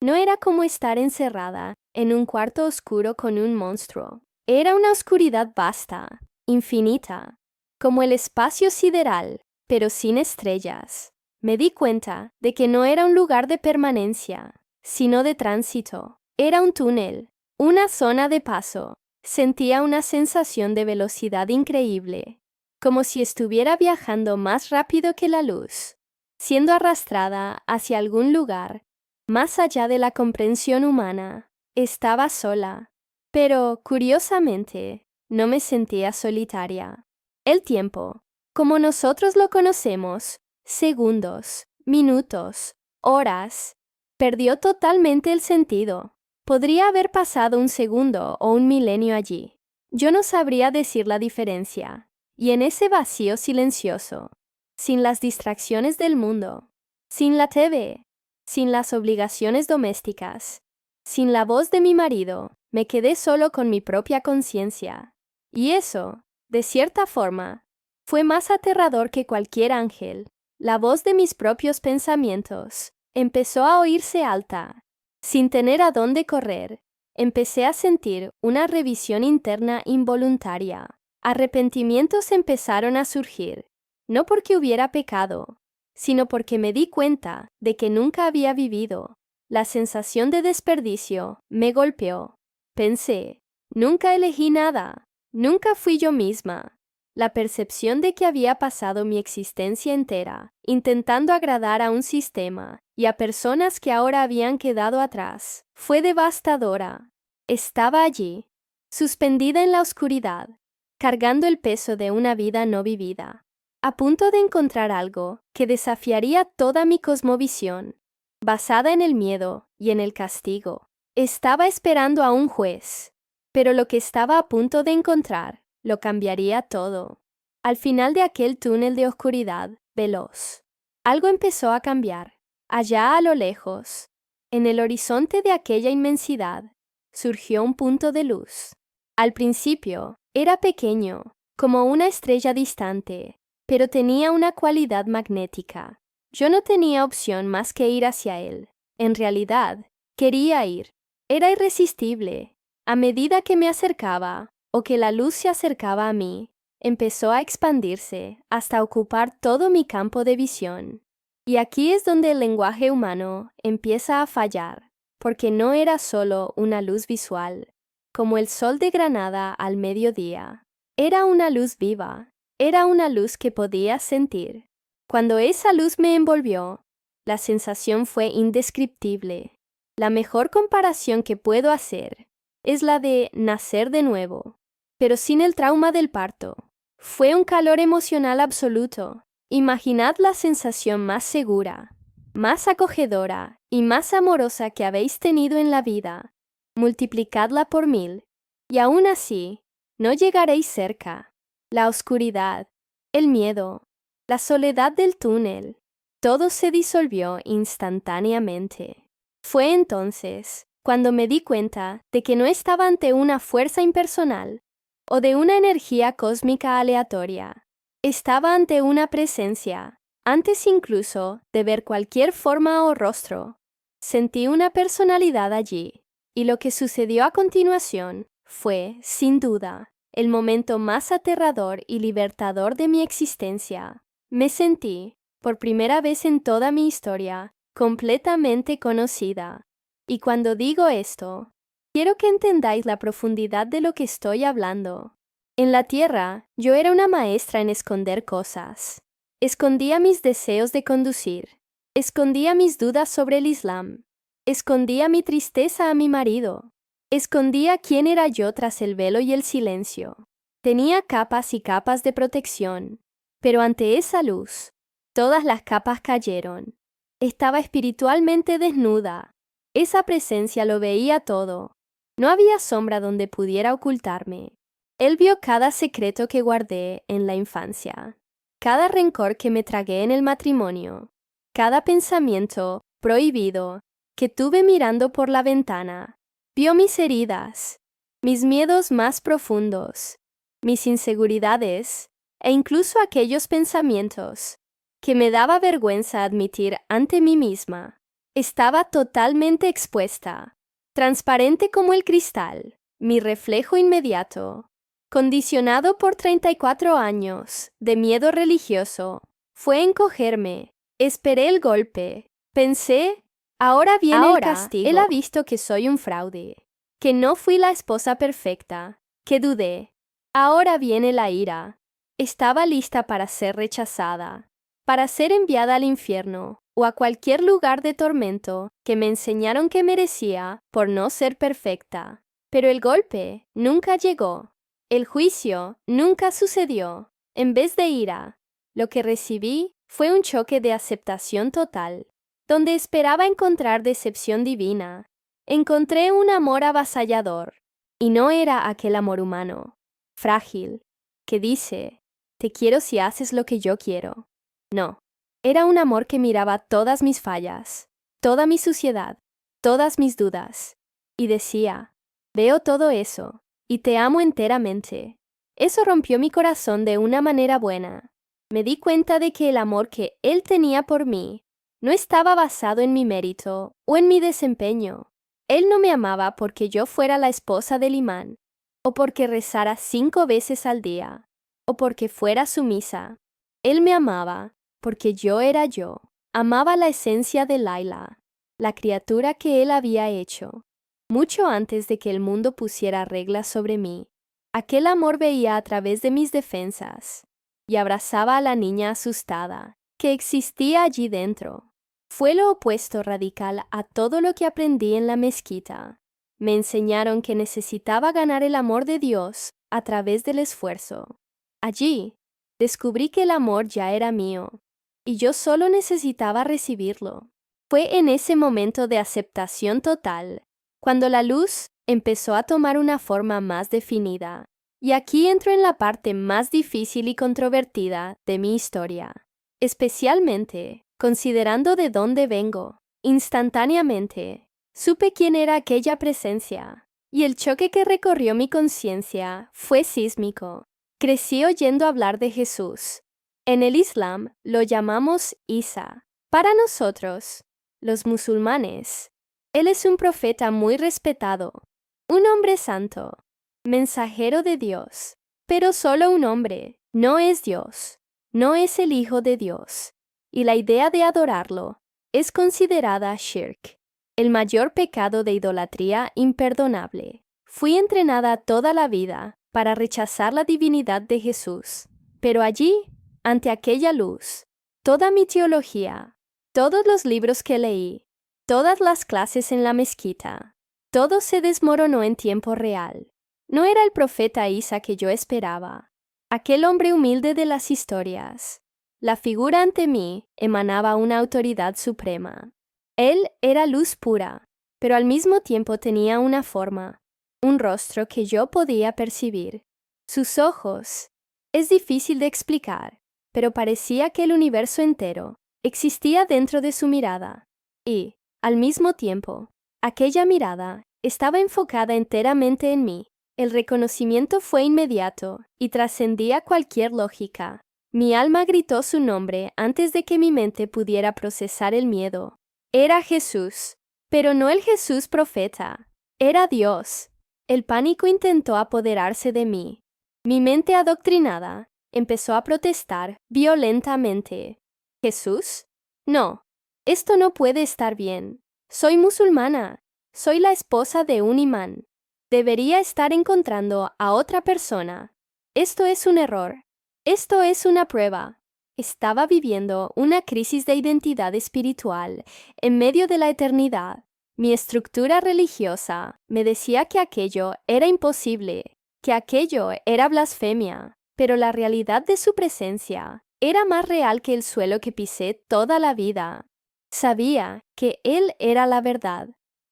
No era como estar encerrada en un cuarto oscuro con un monstruo. Era una oscuridad vasta, infinita, como el espacio sideral, pero sin estrellas. Me di cuenta de que no era un lugar de permanencia, sino de tránsito. Era un túnel, una zona de paso. Sentía una sensación de velocidad increíble, como si estuviera viajando más rápido que la luz, siendo arrastrada hacia algún lugar más allá de la comprensión humana. Estaba sola, pero, curiosamente, no me sentía solitaria. El tiempo, como nosotros lo conocemos, segundos, minutos, horas, perdió totalmente el sentido. Podría haber pasado un segundo o un milenio allí. Yo no sabría decir la diferencia. Y en ese vacío silencioso, sin las distracciones del mundo, sin la TV, sin las obligaciones domésticas, sin la voz de mi marido, me quedé solo con mi propia conciencia. Y eso, de cierta forma, fue más aterrador que cualquier ángel. La voz de mis propios pensamientos empezó a oírse alta. Sin tener a dónde correr, empecé a sentir una revisión interna involuntaria. Arrepentimientos empezaron a surgir, no porque hubiera pecado, sino porque me di cuenta de que nunca había vivido. La sensación de desperdicio me golpeó. Pensé, nunca elegí nada, nunca fui yo misma. La percepción de que había pasado mi existencia entera intentando agradar a un sistema y a personas que ahora habían quedado atrás fue devastadora. Estaba allí, suspendida en la oscuridad, cargando el peso de una vida no vivida, a punto de encontrar algo que desafiaría toda mi cosmovisión, basada en el miedo y en el castigo. Estaba esperando a un juez, pero lo que estaba a punto de encontrar lo cambiaría todo. Al final de aquel túnel de oscuridad veloz, algo empezó a cambiar. Allá a lo lejos, en el horizonte de aquella inmensidad, surgió un punto de luz. Al principio, era pequeño, como una estrella distante, pero tenía una cualidad magnética. Yo no tenía opción más que ir hacia él. En realidad, quería ir. Era irresistible. A medida que me acercaba, o que la luz se acercaba a mí, empezó a expandirse hasta ocupar todo mi campo de visión. Y aquí es donde el lenguaje humano empieza a fallar, porque no era solo una luz visual, como el sol de Granada al mediodía. Era una luz viva, era una luz que podía sentir. Cuando esa luz me envolvió, la sensación fue indescriptible. La mejor comparación que puedo hacer es la de nacer de nuevo, pero sin el trauma del parto. Fue un calor emocional absoluto. Imaginad la sensación más segura, más acogedora y más amorosa que habéis tenido en la vida. Multiplicadla por 1000, y aún así, no llegaréis cerca. La oscuridad, el miedo, la soledad del túnel. Todo se disolvió instantáneamente. Fue entonces cuando me di cuenta de que no estaba ante una fuerza impersonal o de una energía cósmica aleatoria. Estaba ante una presencia, antes incluso de ver cualquier forma o rostro. Sentí una personalidad allí, y lo que sucedió a continuación fue, sin duda, el momento más aterrador y libertador de mi existencia. Me sentí, por primera vez en toda mi historia, completamente conocida. Y cuando digo esto, quiero que entendáis la profundidad de lo que estoy hablando. En la tierra, yo era una maestra en esconder cosas. Escondía mis deseos de conducir. Escondía mis dudas sobre el Islam. Escondía mi tristeza a mi marido. Escondía quién era yo tras el velo y el silencio. Tenía capas y capas de protección, pero ante esa luz, todas las capas cayeron. Estaba espiritualmente desnuda. Esa presencia lo veía todo. No había sombra donde pudiera ocultarme. Él vio cada secreto que guardé en la infancia, cada rencor que me tragué en el matrimonio, cada pensamiento prohibido que tuve mirando por la ventana. Vio mis heridas, mis miedos más profundos, mis inseguridades e incluso aquellos pensamientos que me daba vergüenza admitir ante mí misma. Estaba totalmente expuesta, transparente como el cristal, mi reflejo inmediato. Condicionado por 34 años de miedo religioso, fue encogerme. Esperé el golpe. Pensé, ahora viene el castigo. Él ha visto que soy un fraude, que no fui la esposa perfecta, que dudé. Ahora viene la ira. Estaba lista para ser rechazada, para ser enviada al infierno o a cualquier lugar de tormento que me enseñaron que merecía por no ser perfecta. Pero el golpe nunca llegó. El juicio nunca sucedió. En vez de ira, lo que recibí fue un choque de aceptación total. Donde esperaba encontrar decepción divina, encontré un amor avasallador. Y no era aquel amor humano, frágil, que dice, te quiero si haces lo que yo quiero. No, era un amor que miraba todas mis fallas, toda mi suciedad, todas mis dudas, y decía, veo todo eso, y te amo enteramente. Eso rompió mi corazón de una manera buena. Me di cuenta de que el amor que él tenía por mí no estaba basado en mi mérito o en mi desempeño. Él no me amaba porque yo fuera la esposa del imán, o porque rezara 5 veces al día, o porque fuera sumisa. Él me amaba porque yo era yo. Amaba la esencia de Laila, la criatura que él había hecho. Mucho antes de que el mundo pusiera reglas sobre mí, aquel amor veía a través de mis defensas y abrazaba a la niña asustada que existía allí dentro. Fue lo opuesto radical a todo lo que aprendí en la mezquita. Me enseñaron que necesitaba ganar el amor de Dios a través del esfuerzo. Allí, descubrí que el amor ya era mío, y yo solo necesitaba recibirlo. Fue en ese momento de aceptación total cuando la luz empezó a tomar una forma más definida. Y aquí entro en la parte más difícil y controvertida de mi historia, especialmente considerando de dónde vengo. Instantáneamente, supe quién era aquella presencia, y el choque que recorrió mi conciencia fue sísmico. Crecí oyendo hablar de Jesús. En el Islam lo llamamos Isa. Para nosotros, los musulmanes, él es un profeta muy respetado, un hombre santo, mensajero de Dios, pero solo un hombre, no es Dios, no es el Hijo de Dios, y la idea de adorarlo es considerada shirk, el mayor pecado de idolatría imperdonable. Fui entrenada toda la vida para rechazar la divinidad de Jesús, pero allí, ante aquella luz, toda mi teología, todos los libros que leí, todas las clases en la mezquita, todo se desmoronó en tiempo real. No era el profeta Isa que yo esperaba, aquel hombre humilde de las historias. La figura ante mí emanaba una autoridad suprema. Él era luz pura, pero al mismo tiempo tenía una forma, un rostro que yo podía percibir. Sus ojos, es difícil de explicar, pero parecía que el universo entero existía dentro de su mirada. Y, al mismo tiempo, aquella mirada estaba enfocada enteramente en mí. El reconocimiento fue inmediato y trascendía cualquier lógica. Mi alma gritó su nombre antes de que mi mente pudiera procesar el miedo. Era Jesús, pero no el Jesús profeta. Era Dios. El pánico intentó apoderarse de mí. Mi mente adoctrinada empezó a protestar violentamente. ¿Jesús? No, esto no puede estar bien. Soy musulmana. Soy la esposa de un imán. Debería estar encontrando a otra persona. Esto es un error. Esto es una prueba. Estaba viviendo una crisis de identidad espiritual en medio de la eternidad. Mi estructura religiosa me decía que aquello era imposible, que aquello era blasfemia, pero la realidad de su presencia era más real que el suelo que pisé toda la vida. Sabía que Él era la verdad,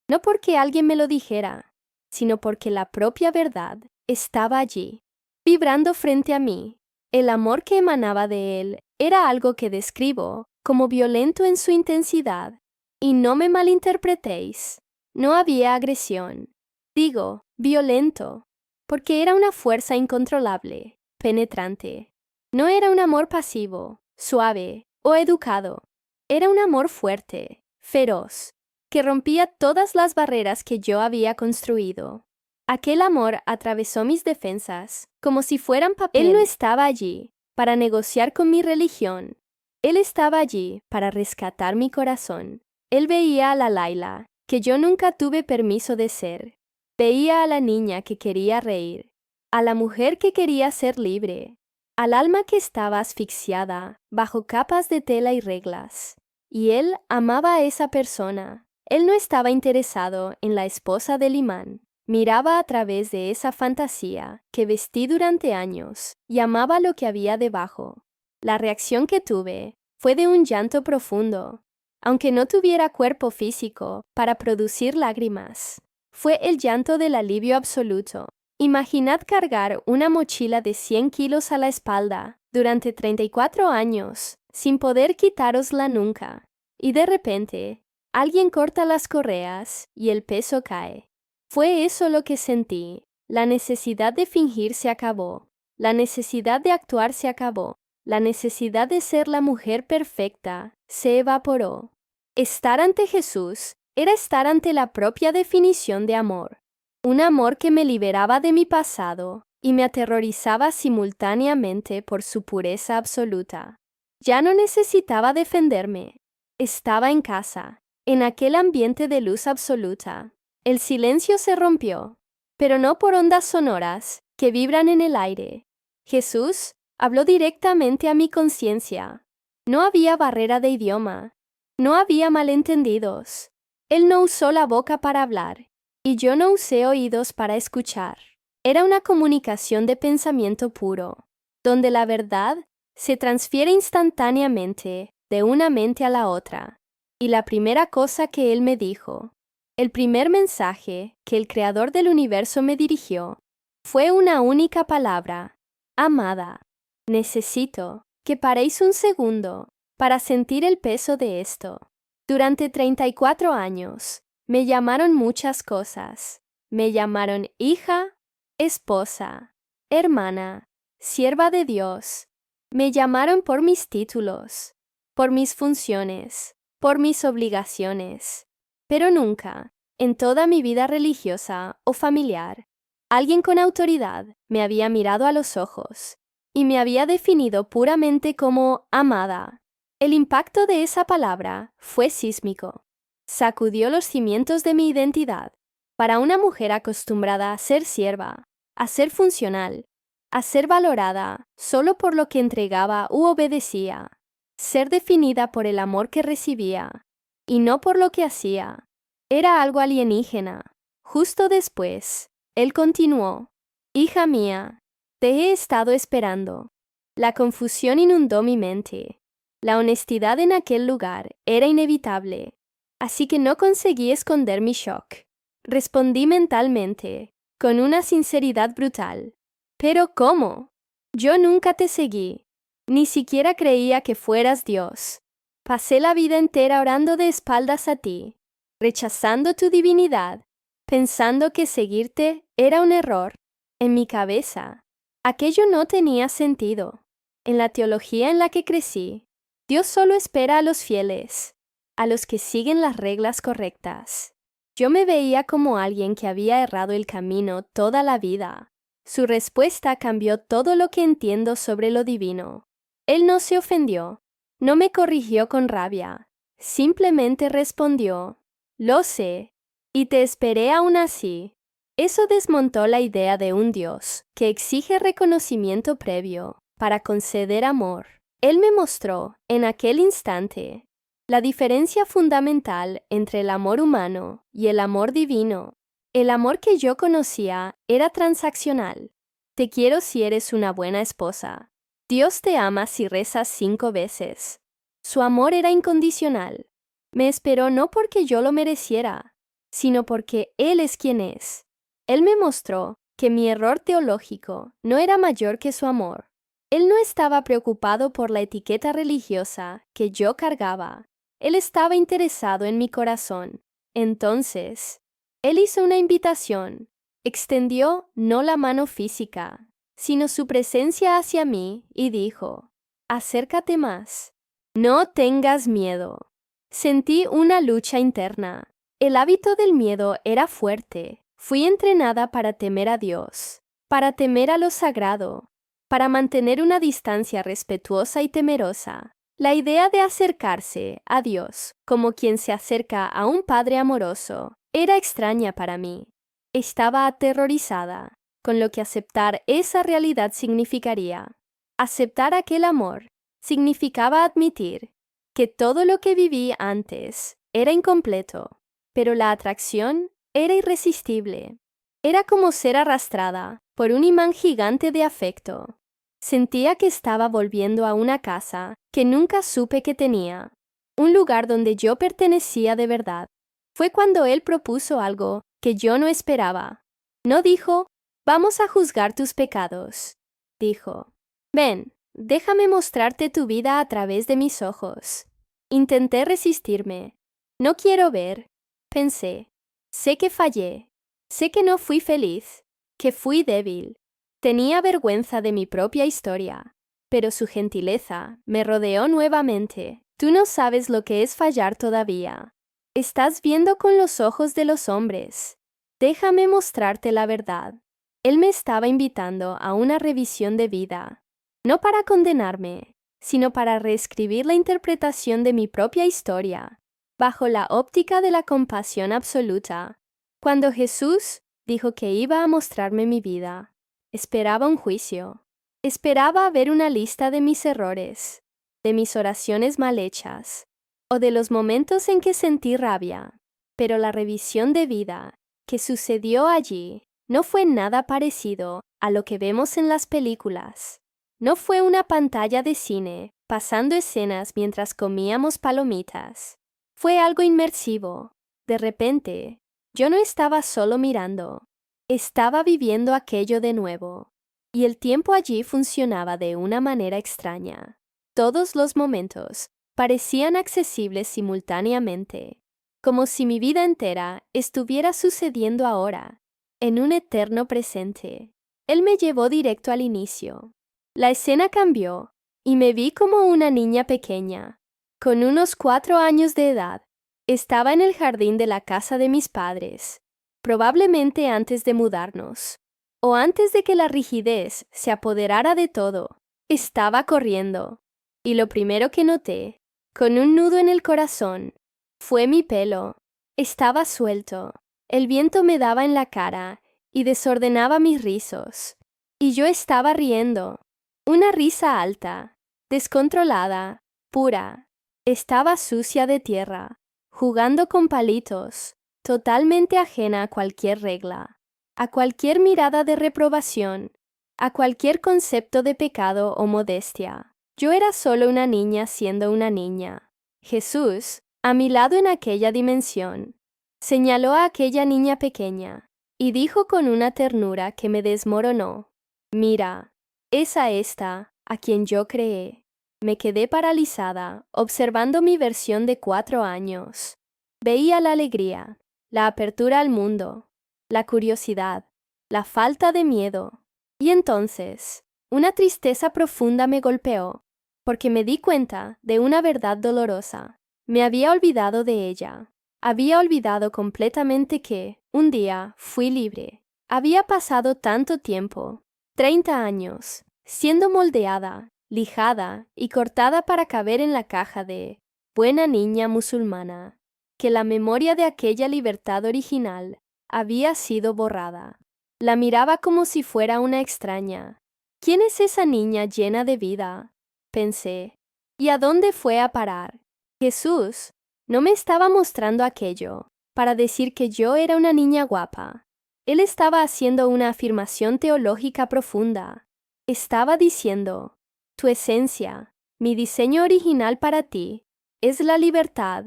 no porque alguien me lo dijera, sino porque la propia verdad estaba allí, vibrando frente a mí. El amor que emanaba de Él era algo que describo como violento en su intensidad. Y no me malinterpretéis, no había agresión. Digo, violento, porque era una fuerza incontrolable, penetrante. No era un amor pasivo, suave o educado. Era un amor fuerte, feroz, que rompía todas las barreras que yo había construido. Aquel amor atravesó mis defensas como si fueran papel. Él no estaba allí para negociar con mi religión. Él estaba allí para rescatar mi corazón. Él veía a la Laila, que yo nunca tuve permiso de ser. Veía a la niña que quería reír, a la mujer que quería ser libre, al alma que estaba asfixiada bajo capas de tela y reglas. Y él amaba a esa persona. Él no estaba interesado en la esposa del imán. Miraba a través de esa fantasía que vestí durante años y amaba lo que había debajo. La reacción que tuve fue de un llanto profundo, aunque no tuviera cuerpo físico para producir lágrimas. Fue el llanto del alivio absoluto. Imaginad cargar una mochila de 100 kilos a la espalda durante 34 años, sin poder quitárosla nunca. Y de repente, alguien corta las correas y el peso cae. Fue eso lo que sentí. La necesidad de fingir se acabó. La necesidad de actuar se acabó. La necesidad de ser la mujer perfecta se evaporó. Estar ante Jesús era estar ante la propia definición de amor. Un amor que me liberaba de mi pasado y me aterrorizaba simultáneamente por su pureza absoluta. Ya no necesitaba defenderme. Estaba en casa, en aquel ambiente de luz absoluta. El silencio se rompió, pero no por ondas sonoras que vibran en el aire. Jesús habló directamente a mi conciencia. No había barrera de idioma. No había malentendidos. Él no usó la boca para hablar, y yo no usé oídos para escuchar. Era una comunicación de pensamiento puro, donde la verdad se transfiere instantáneamente de una mente a la otra. Y la primera cosa que Él me dijo, el primer mensaje que el Creador del universo me dirigió, fue una única palabra: amada. Necesito que paréis un segundo para sentir el peso de esto. Durante 34 años, me llamaron muchas cosas. Me llamaron hija, esposa, hermana, sierva de Dios. Me llamaron por mis títulos, por mis funciones, por mis obligaciones. Pero nunca, en toda mi vida religiosa o familiar, alguien con autoridad me había mirado a los ojos y me había definido puramente como amada. El impacto de esa palabra fue sísmico. Sacudió los cimientos de mi identidad. Para una mujer acostumbrada a ser sierva, a ser funcional, a ser valorada solo por lo que entregaba u obedecía, ser definida por el amor que recibía y no por lo que hacía, era algo alienígena. Justo después, él continuó: hija mía, te he estado esperando. La confusión inundó mi mente. La honestidad en aquel lugar era inevitable, así que no conseguí esconder mi shock. Respondí mentalmente, con una sinceridad brutal: ¿pero cómo? Yo nunca te seguí. Ni siquiera creía que fueras Dios. Pasé la vida entera orando de espaldas a ti, rechazando tu divinidad, pensando que seguirte era un error. En mi cabeza, aquello no tenía sentido. En la teología en la que crecí, Dios solo espera a los fieles, a los que siguen las reglas correctas. Yo me veía como alguien que había errado el camino toda la vida. Su respuesta cambió todo lo que entiendo sobre lo divino. Él no se ofendió, no me corrigió con rabia, simplemente respondió, lo sé, y te esperé aún así. Eso desmontó la idea de un Dios que exige reconocimiento previo para conceder amor. Él me mostró, en aquel instante, la diferencia fundamental entre el amor humano y el amor divino. El amor que yo conocía era transaccional. Te quiero si eres una buena esposa. Dios te ama si rezas 5 veces. Su amor era incondicional. Me esperó no porque yo lo mereciera, sino porque Él es quien es. Él me mostró que mi error teológico no era mayor que su amor. Él no estaba preocupado por la etiqueta religiosa que yo cargaba. Él estaba interesado en mi corazón. Entonces, Él hizo una invitación. Extendió no la mano física, sino su presencia hacia mí y dijo, acércate más. No tengas miedo. Sentí una lucha interna. El hábito del miedo era fuerte. Fui entrenada para temer a Dios, para temer a lo sagrado, para mantener una distancia respetuosa y temerosa. La idea de acercarse a Dios como quien se acerca a un padre amoroso era extraña para mí. Estaba aterrorizada con lo que aceptar esa realidad significaría. Aceptar aquel amor significaba admitir que todo lo que viví antes era incompleto, pero la atracción era irresistible. Era como ser arrastrada por un imán gigante de afecto. Sentía que estaba volviendo a una casa que nunca supe que tenía, un lugar donde yo pertenecía de verdad. Fue cuando él propuso algo que yo no esperaba. No dijo, vamos a juzgar tus pecados. Dijo, ven, déjame mostrarte tu vida a través de mis ojos. Intenté resistirme. No quiero ver. Pensé, sé que fallé. Sé que no fui feliz, que fui débil. Tenía vergüenza de mi propia historia, pero su gentileza me rodeó nuevamente. Tú no sabes lo que es fallar todavía. Estás viendo con los ojos de los hombres. Déjame mostrarte la verdad. Él me estaba invitando a una revisión de vida, no para condenarme, sino para reescribir la interpretación de mi propia historia, bajo la óptica de la compasión absoluta. Cuando Jesús dijo que iba a mostrarme mi vida, esperaba un juicio. Esperaba ver una lista de mis errores, de mis oraciones mal hechas, o de los momentos en que sentí rabia. Pero la revisión de vida que sucedió allí no fue nada parecido a lo que vemos en las películas. No fue una pantalla de cine pasando escenas mientras comíamos palomitas. Fue algo inmersivo. De repente, yo no estaba solo mirando. Estaba viviendo aquello de nuevo. Y el tiempo allí funcionaba de una manera extraña. Todos los momentos parecían accesibles simultáneamente, como si mi vida entera estuviera sucediendo ahora, en un eterno presente. Él me llevó directo al inicio. La escena cambió y me vi como una niña pequeña, con unos 4 años de edad. Estaba en el jardín de la casa de mis padres, probablemente antes de mudarnos, o antes de que la rigidez se apoderara de todo. Estaba corriendo, y lo primero que noté, con un nudo en el corazón, fue mi pelo. Estaba suelto. El viento me daba en la cara y desordenaba mis rizos. Y yo estaba riendo. Una risa alta, descontrolada, pura. Estaba sucia de tierra, jugando con palitos, totalmente ajena a cualquier regla, a cualquier mirada de reprobación, a cualquier concepto de pecado o modestia. Yo era solo una niña siendo una niña. Jesús, a mi lado en aquella dimensión, señaló a aquella niña pequeña y dijo con una ternura que me desmoronó, mira, es a esta a quien yo creé. Me quedé paralizada, observando mi versión de 4 años. Veía la alegría, la apertura al mundo, la curiosidad, la falta de miedo. Y entonces, una tristeza profunda me golpeó, porque me di cuenta de una verdad dolorosa. Me había olvidado de ella. Había olvidado completamente que, un día, fui libre. Había pasado tanto tiempo, 30 años, siendo moldeada, lijada y cortada para caber en la caja de buena niña musulmana, que la memoria de aquella libertad original había sido borrada. La miraba como si fuera una extraña. ¿Quién es esa niña llena de vida?, pensé. ¿Y a dónde fue a parar? Jesús no me estaba mostrando aquello para decir que yo era una niña guapa. Él estaba haciendo una afirmación teológica profunda. Estaba diciendo: tu esencia, mi diseño original para ti, es la libertad.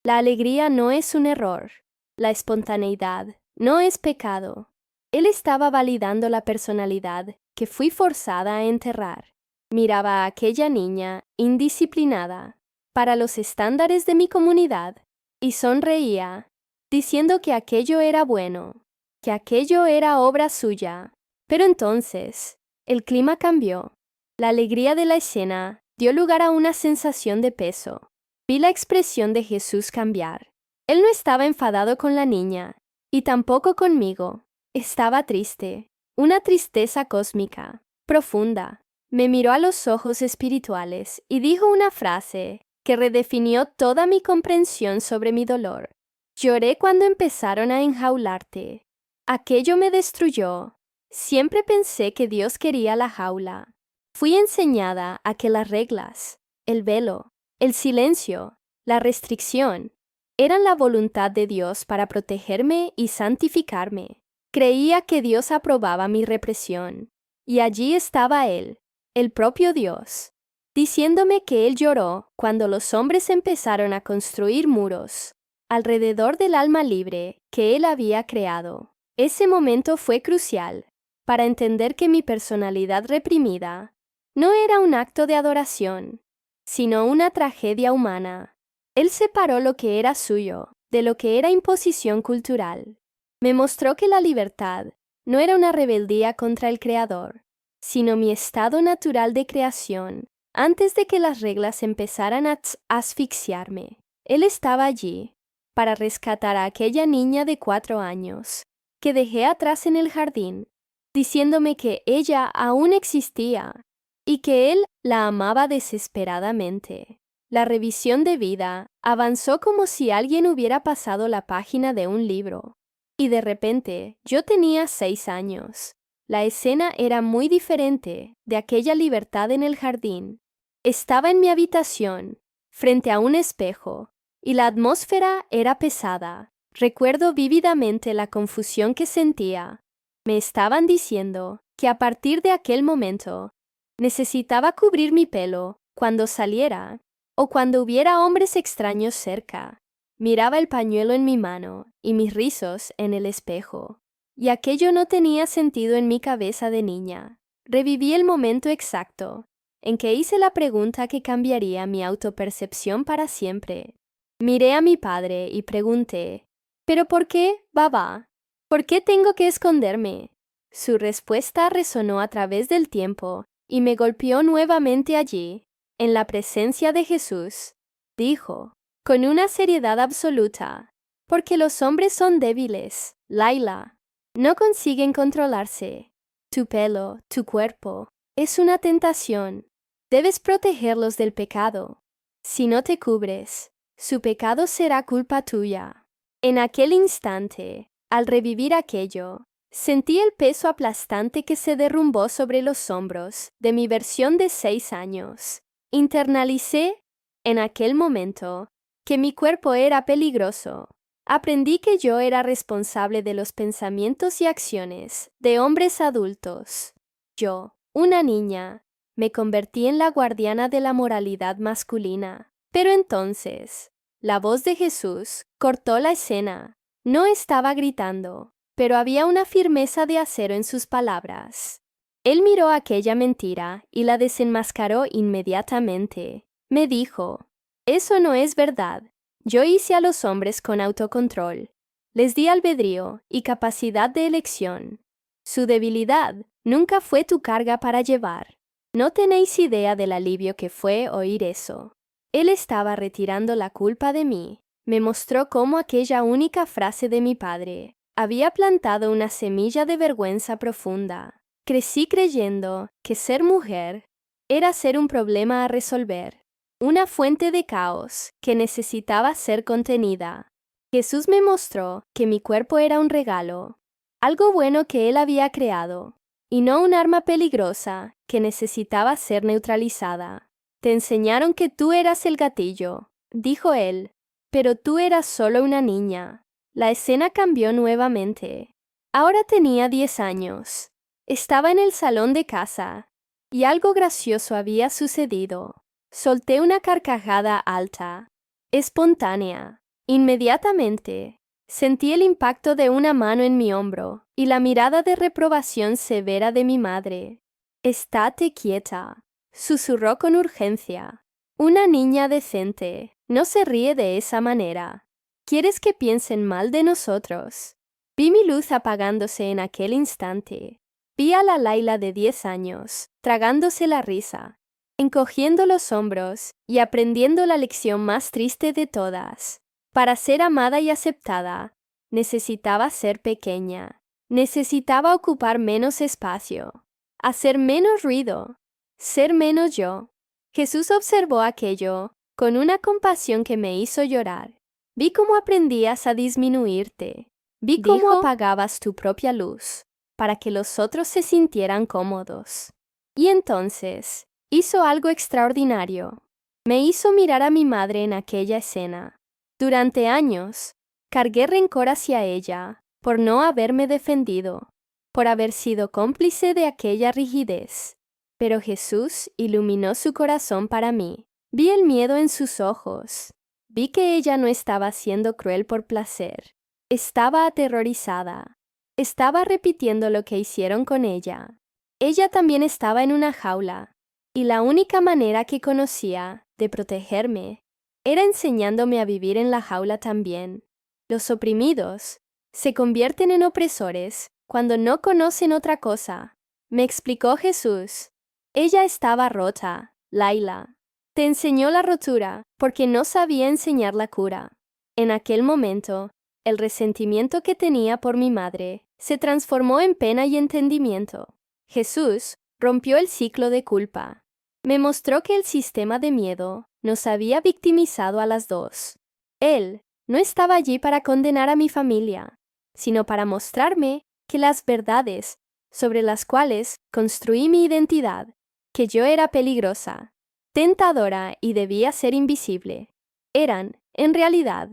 La alegría no es un error. La espontaneidad no es pecado. Él estaba validando la personalidad que fui forzada a enterrar. Miraba a aquella niña indisciplinada para los estándares de mi comunidad y sonreía, diciendo que aquello era bueno, que aquello era obra suya. Pero entonces, el clima cambió. La alegría de la escena dio lugar a una sensación de peso. Vi la expresión de Jesús cambiar. Él no estaba enfadado con la niña, y tampoco conmigo. Estaba triste, una tristeza cósmica, profunda. Me miró a los ojos espirituales y dijo una frase que redefinió toda mi comprensión sobre mi dolor. Lloré cuando empezaron a enjaularte. Aquello me destruyó. Siempre pensé que Dios quería la jaula. Fui enseñada a que las reglas, el velo, el silencio, la restricción, eran la voluntad de Dios para protegerme y santificarme. Creía que Dios aprobaba mi represión. Y allí estaba Él, el propio Dios, diciéndome que Él lloró cuando los hombres empezaron a construir muros alrededor del alma libre que Él había creado. Ese momento fue crucial para entender que mi personalidad reprimida no era un acto de adoración, sino una tragedia humana. Él separó lo que era suyo de lo que era imposición cultural. Me mostró que la libertad no era una rebeldía contra el Creador, sino mi estado natural de creación, antes de que las reglas empezaran a asfixiarme. Él estaba allí para rescatar a aquella niña de 4 años, que dejé atrás en el jardín, diciéndome que ella aún existía y que Él la amaba desesperadamente. La revisión de vida avanzó como si alguien hubiera pasado la página de un libro. Y de repente, yo tenía 6 años. La escena era muy diferente de aquella libertad en el jardín. Estaba en mi habitación, frente a un espejo, y la atmósfera era pesada. Recuerdo vívidamente la confusión que sentía. Me estaban diciendo que a partir de aquel momento necesitaba cubrir mi pelo cuando saliera o cuando hubiera hombres extraños cerca. Miraba el pañuelo en mi mano y mis rizos en el espejo. Y aquello no tenía sentido en mi cabeza de niña. Reviví el momento exacto en que hice la pregunta que cambiaría mi autopercepción para siempre. Miré a mi padre y pregunté: ¿pero por qué, babá? ¿Por qué tengo que esconderme? Su respuesta resonó a través del tiempo y me golpeó nuevamente allí, en la presencia de Jesús. Dijo, con una seriedad absoluta: porque los hombres son débiles, Laila. No consiguen controlarse. Tu pelo, tu cuerpo, es una tentación. Debes protegerlos del pecado. Si no te cubres, su pecado será culpa tuya. En aquel instante, al revivir aquello, sentí el peso aplastante que se derrumbó sobre los hombros de mi versión de 6 años. Internalicé, en aquel momento, que mi cuerpo era peligroso. Aprendí que yo era responsable de los pensamientos y acciones de hombres adultos. Yo, una niña, me convertí en la guardiana de la moralidad masculina. Pero entonces, la voz de Jesús cortó la escena. No estaba gritando, pero había una firmeza de acero en sus palabras. Él miró aquella mentira y la desenmascaró inmediatamente. Me dijo, «Eso no es verdad. Yo hice a los hombres con autocontrol. Les di albedrío y capacidad de elección. Su debilidad nunca fue tu carga para llevar. No tenéis idea del alivio que fue oír eso». Él estaba retirando la culpa de mí. Me mostró cómo aquella única frase de mi padre había plantado una semilla de vergüenza profunda. Crecí creyendo que ser mujer era ser un problema a resolver, una fuente de caos que necesitaba ser contenida. Jesús me mostró que mi cuerpo era un regalo, algo bueno que Él había creado, y no un arma peligrosa que necesitaba ser neutralizada. «Te enseñaron que tú eras el gatillo», dijo Él, «pero tú eras solo una niña». La escena cambió nuevamente. Ahora tenía 10 años. Estaba en el salón de casa, y algo gracioso había sucedido. Solté una carcajada alta, espontánea. Inmediatamente, sentí el impacto de una mano en mi hombro y la mirada de reprobación severa de mi madre. «Estate quieta», susurró con urgencia. «Una niña decente no se ríe de esa manera. ¿Quieres que piensen mal de nosotros?» Vi mi luz apagándose en aquel instante. Vi a la Laila de 10 años, tragándose la risa, encogiendo los hombros y aprendiendo la lección más triste de todas. Para ser amada y aceptada, necesitaba ser pequeña. Necesitaba ocupar menos espacio, hacer menos ruido, ser menos yo. Jesús observó aquello con una compasión que me hizo llorar. Vi cómo aprendías a disminuirte. Vi cómo apagabas tu propia luz para que los otros se sintieran cómodos. Y entonces hizo algo extraordinario. Me hizo mirar a mi madre en aquella escena. Durante años, cargué rencor hacia ella por no haberme defendido, por haber sido cómplice de aquella rigidez. Pero Jesús iluminó su corazón para mí. Vi el miedo en sus ojos. Vi que ella no estaba siendo cruel por placer. Estaba aterrorizada. Estaba repitiendo lo que hicieron con ella. Ella también estaba en una jaula, y la única manera que conocía de protegerme era enseñándome a vivir en la jaula también. Los oprimidos se convierten en opresores cuando no conocen otra cosa. Me explicó Jesús. Ella estaba rota, Laila. Te enseñó la rotura porque no sabía enseñar la cura. En aquel momento, el resentimiento que tenía por mi madre se transformó en pena y entendimiento. Jesús rompió el ciclo de culpa. Me mostró que el sistema de miedo nos había victimizado a las dos. Él no estaba allí para condenar a mi familia, sino para mostrarme que las verdades sobre las cuales construí mi identidad, que yo era peligrosa, tentadora y debía ser invisible, eran, en realidad,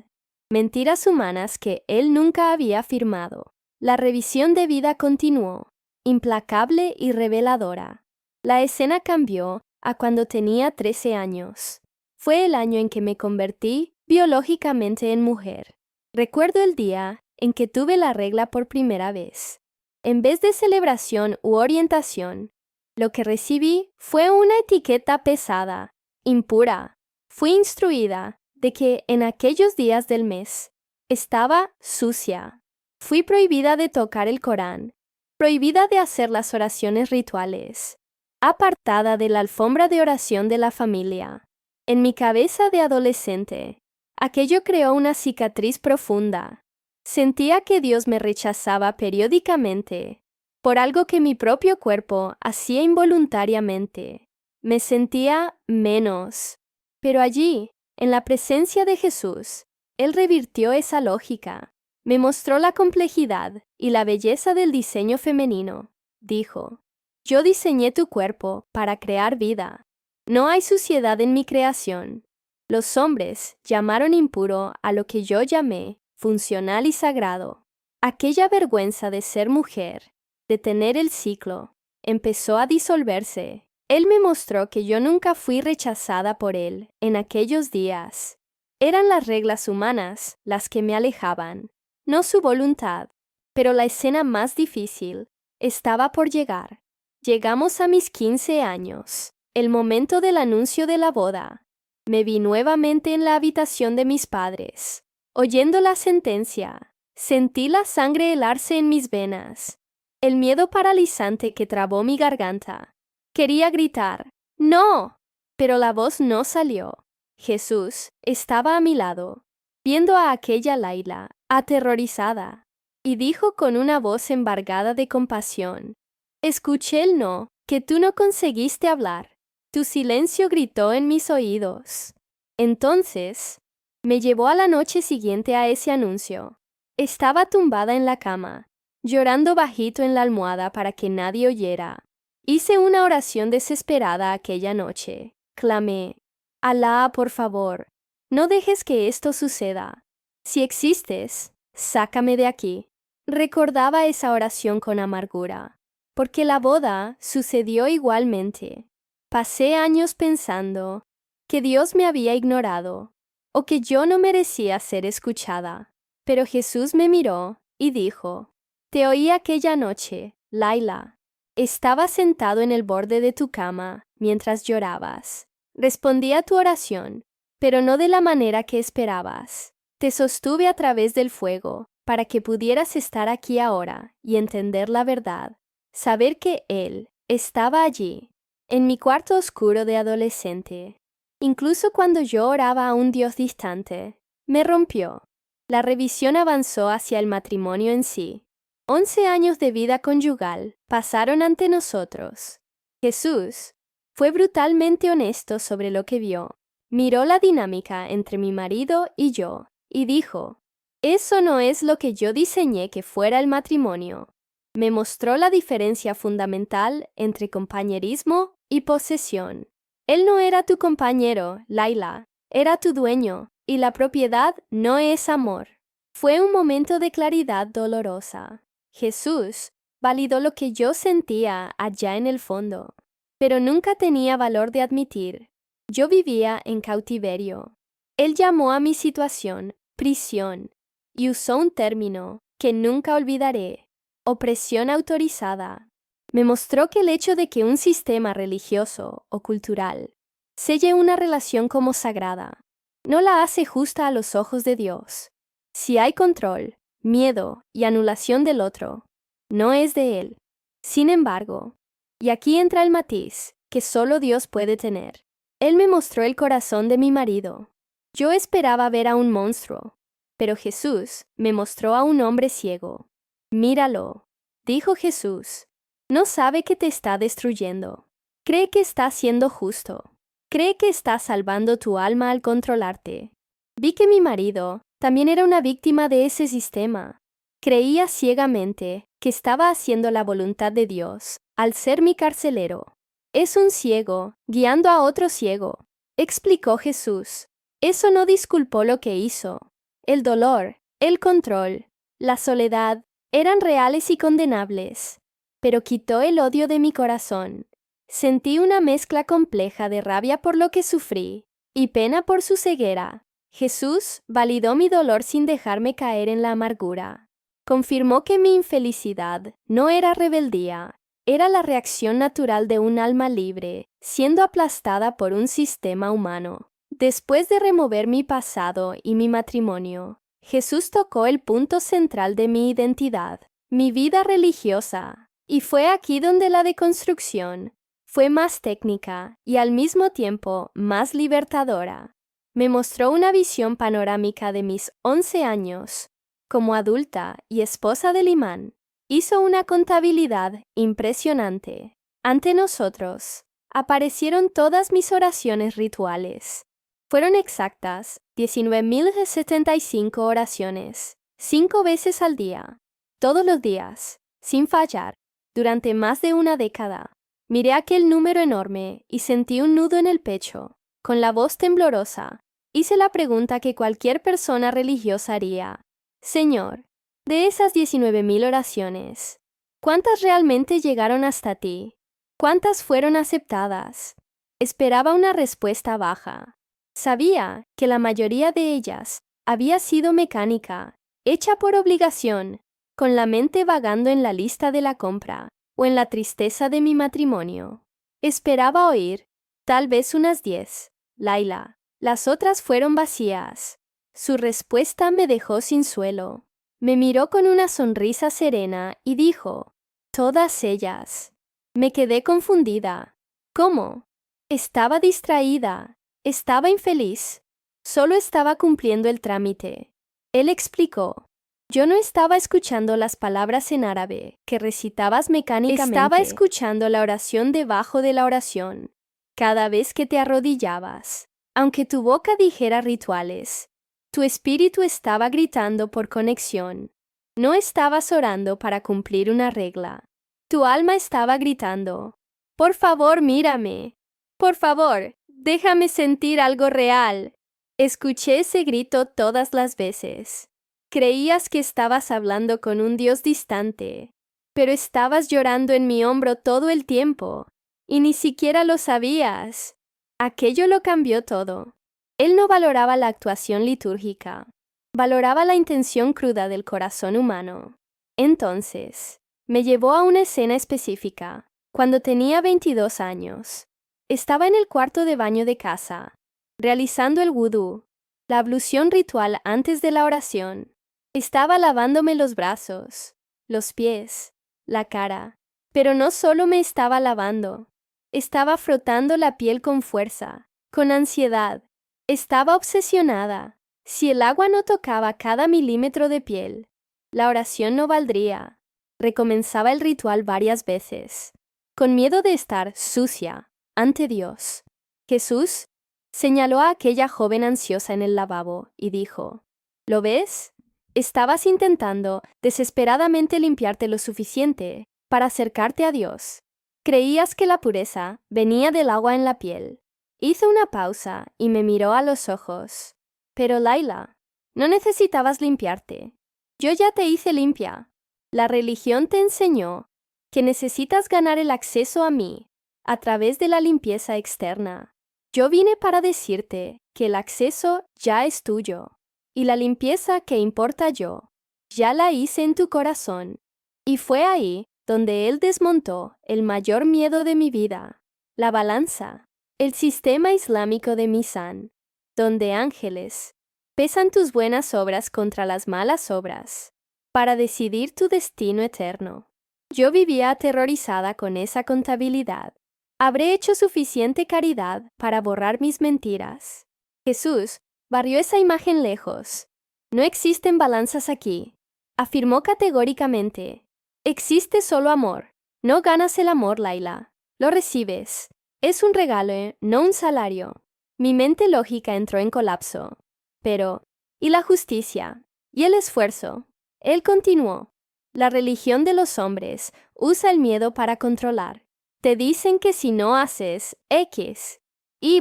mentiras humanas que él nunca había afirmado. La revisión de vida continuó, implacable y reveladora. La escena cambió a cuando tenía 13 años. Fue el año en que me convertí biológicamente en mujer. Recuerdo el día en que tuve la regla por primera vez. En vez de celebración u orientación, lo que recibí fue una etiqueta pesada, impura. Fui instruida de que en aquellos días del mes estaba sucia. Fui prohibida de tocar el Corán, prohibida de hacer las oraciones rituales, apartada de la alfombra de oración de la familia. En mi cabeza de adolescente, aquello creó una cicatriz profunda. Sentía que Dios me rechazaba periódicamente por algo que mi propio cuerpo hacía involuntariamente. Me sentía menos. Pero allí, en la presencia de Jesús, Él revirtió esa lógica. Me mostró la complejidad y la belleza del diseño femenino. Dijo, «Yo diseñé tu cuerpo para crear vida. No hay suciedad en mi creación». Los hombres llamaron impuro a lo que yo llamé funcional y sagrado. Aquella vergüenza de ser mujer, de tener el ciclo, empezó a disolverse. Él me mostró que yo nunca fui rechazada por él en aquellos días. Eran las reglas humanas las que me alejaban, no su voluntad. Pero la escena más difícil estaba por llegar. Llegamos a mis 15 años, el momento del anuncio de la boda. Me vi nuevamente en la habitación de mis padres. Oyendo la sentencia, sentí la sangre helarse en mis venas, el miedo paralizante que trabó mi garganta. Quería gritar, ¡no! Pero la voz no salió. Jesús estaba a mi lado, viendo a aquella Laila, aterrorizada, y dijo con una voz embargada de compasión, «Escuché el no, que tú no conseguiste hablar. Tu silencio gritó en mis oídos». Entonces, me llevó a la noche siguiente a ese anuncio. Estaba tumbada en la cama, llorando bajito en la almohada para que nadie oyera. Hice una oración desesperada aquella noche. Clamé, «Alá, por favor, no dejes que esto suceda. Si existes, sácame de aquí». Recordaba esa oración con amargura, porque la boda sucedió igualmente. Pasé años pensando que Dios me había ignorado, o que yo no merecía ser escuchada. Pero Jesús me miró y dijo, «Te oí aquella noche, Laila. Estaba sentado en el borde de tu cama mientras llorabas. Respondí a tu oración, pero no de la manera que esperabas. Te sostuve a través del fuego para que pudieras estar aquí ahora y entender la verdad, saber que Él estaba allí, en mi cuarto oscuro de adolescente. Incluso cuando yo oraba a un Dios distante, me rompió. La revisión avanzó hacia el matrimonio en sí. 11 años de vida conyugal pasaron ante nosotros. Jesús fue brutalmente honesto sobre lo que vio. Miró la dinámica entre mi marido y yo y dijo, «Eso no es lo que yo diseñé que fuera el matrimonio». Me mostró la diferencia fundamental entre compañerismo y posesión. Él no era tu compañero, Laila, era tu dueño, y la propiedad no es amor. Fue un momento de claridad dolorosa. Jesús validó lo que yo sentía allá en el fondo, pero nunca tenía valor de admitir. Yo vivía en cautiverio. Él llamó a mi situación prisión y usó un término que nunca olvidaré, opresión autorizada. Me mostró que el hecho de que un sistema religioso o cultural selle una relación como sagrada no la hace justa a los ojos de Dios. Si hay control, miedo y anulación del otro, no es de Él. Sin embargo, y aquí entra el matiz que solo Dios puede tener, Él me mostró el corazón de mi marido. Yo esperaba ver a un monstruo, pero Jesús me mostró a un hombre ciego. «Míralo», dijo Jesús. «No sabe que te está destruyendo. Cree que está siendo justo. Cree que está salvando tu alma al controlarte». Vi que mi marido también era una víctima de ese sistema. Creía ciegamente que estaba haciendo la voluntad de Dios al ser mi carcelero. «Es un ciego guiando a otro ciego», explicó Jesús. Eso no disculpó lo que hizo. El dolor, el control, la soledad eran reales y condenables, pero quitó el odio de mi corazón. Sentí una mezcla compleja de rabia por lo que sufrí y pena por su ceguera. Jesús validó mi dolor sin dejarme caer en la amargura. Confirmó que mi infelicidad no era rebeldía, era la reacción natural de un alma libre, siendo aplastada por un sistema humano. Después de remover mi pasado y mi matrimonio, Jesús tocó el punto central de mi identidad, mi vida religiosa, y fue aquí donde la deconstrucción fue más técnica y al mismo tiempo más libertadora. Me mostró una visión panorámica de mis 11 años. Como adulta y esposa del imán, hizo una contabilidad impresionante. Ante nosotros aparecieron todas mis oraciones rituales. Fueron exactas 19.075 oraciones, 5 veces al día, todos los días, sin fallar, durante más de una década. Miré aquel número enorme y sentí un nudo en el pecho. Con la voz temblorosa, hice la pregunta que cualquier persona religiosa haría. «Señor, de esas 19.000 oraciones, ¿cuántas realmente llegaron hasta ti? ¿Cuántas fueron aceptadas?» Esperaba una respuesta baja. Sabía que la mayoría de ellas había sido mecánica, hecha por obligación, con la mente vagando en la lista de la compra. o en la tristeza de mi matrimonio. Esperaba oír, tal vez unas 10. Laila. Las otras fueron vacías. Su respuesta me dejó sin suelo. Me miró con una sonrisa serena y dijo, todas ellas. Me quedé confundida. ¿Cómo? Estaba distraída. Estaba infeliz. Solo estaba cumpliendo el trámite. Él explicó. Yo no estaba escuchando las palabras en árabe que recitabas mecánicamente. Estaba escuchando la oración debajo de la oración. Cada vez que te arrodillabas, aunque tu boca dijera rituales, tu espíritu estaba gritando por conexión. No estabas orando para cumplir una regla. Tu alma estaba gritando, por favor, mírame. Por favor, déjame sentir algo real. Escuché ese grito todas las veces. Creías que estabas hablando con un Dios distante, pero estabas llorando en mi hombro todo el tiempo, y ni siquiera lo sabías. Aquello lo cambió todo. Él no valoraba la actuación litúrgica, valoraba la intención cruda del corazón humano. Entonces, me llevó a una escena específica, cuando tenía 22 años. Estaba en el cuarto de baño de casa, realizando el vudú, la ablución ritual antes de la oración. Estaba lavándome los brazos, los pies, la cara, pero no solo me estaba lavando. Estaba frotando la piel con fuerza, con ansiedad. Estaba obsesionada. Si el agua no tocaba cada milímetro de piel, la oración no valdría. Recomenzaba el ritual varias veces, con miedo de estar sucia ante Dios. Jesús señaló a aquella joven ansiosa en el lavabo y dijo, ¿lo ves? Estabas intentando desesperadamente limpiarte lo suficiente para acercarte a Dios. Creías que la pureza venía del agua en la piel. Hizo una pausa y me miró a los ojos. Pero Laila, no necesitabas limpiarte. Yo ya te hice limpia. La religión te enseñó que necesitas ganar el acceso a mí a través de la limpieza externa. Yo vine para decirte que el acceso ya es tuyo, y la limpieza que importa yo, ya la hice en tu corazón. Y fue ahí donde Él desmontó el mayor miedo de mi vida, la balanza, el sistema islámico de Mizán, donde ángeles pesan tus buenas obras contra las malas obras, para decidir tu destino eterno. Yo vivía aterrorizada con esa contabilidad. ¿Habré hecho suficiente caridad para borrar mis mentiras? Jesús barrió esa imagen lejos. No existen balanzas aquí. Afirmó categóricamente. Existe solo amor. No ganas el amor, Laila. Lo recibes. Es un regalo, no un salario. Mi mente lógica entró en colapso. Pero, ¿y la justicia? ¿Y el esfuerzo? Él continuó. La religión de los hombres usa el miedo para controlar. Te dicen que si no haces X, Y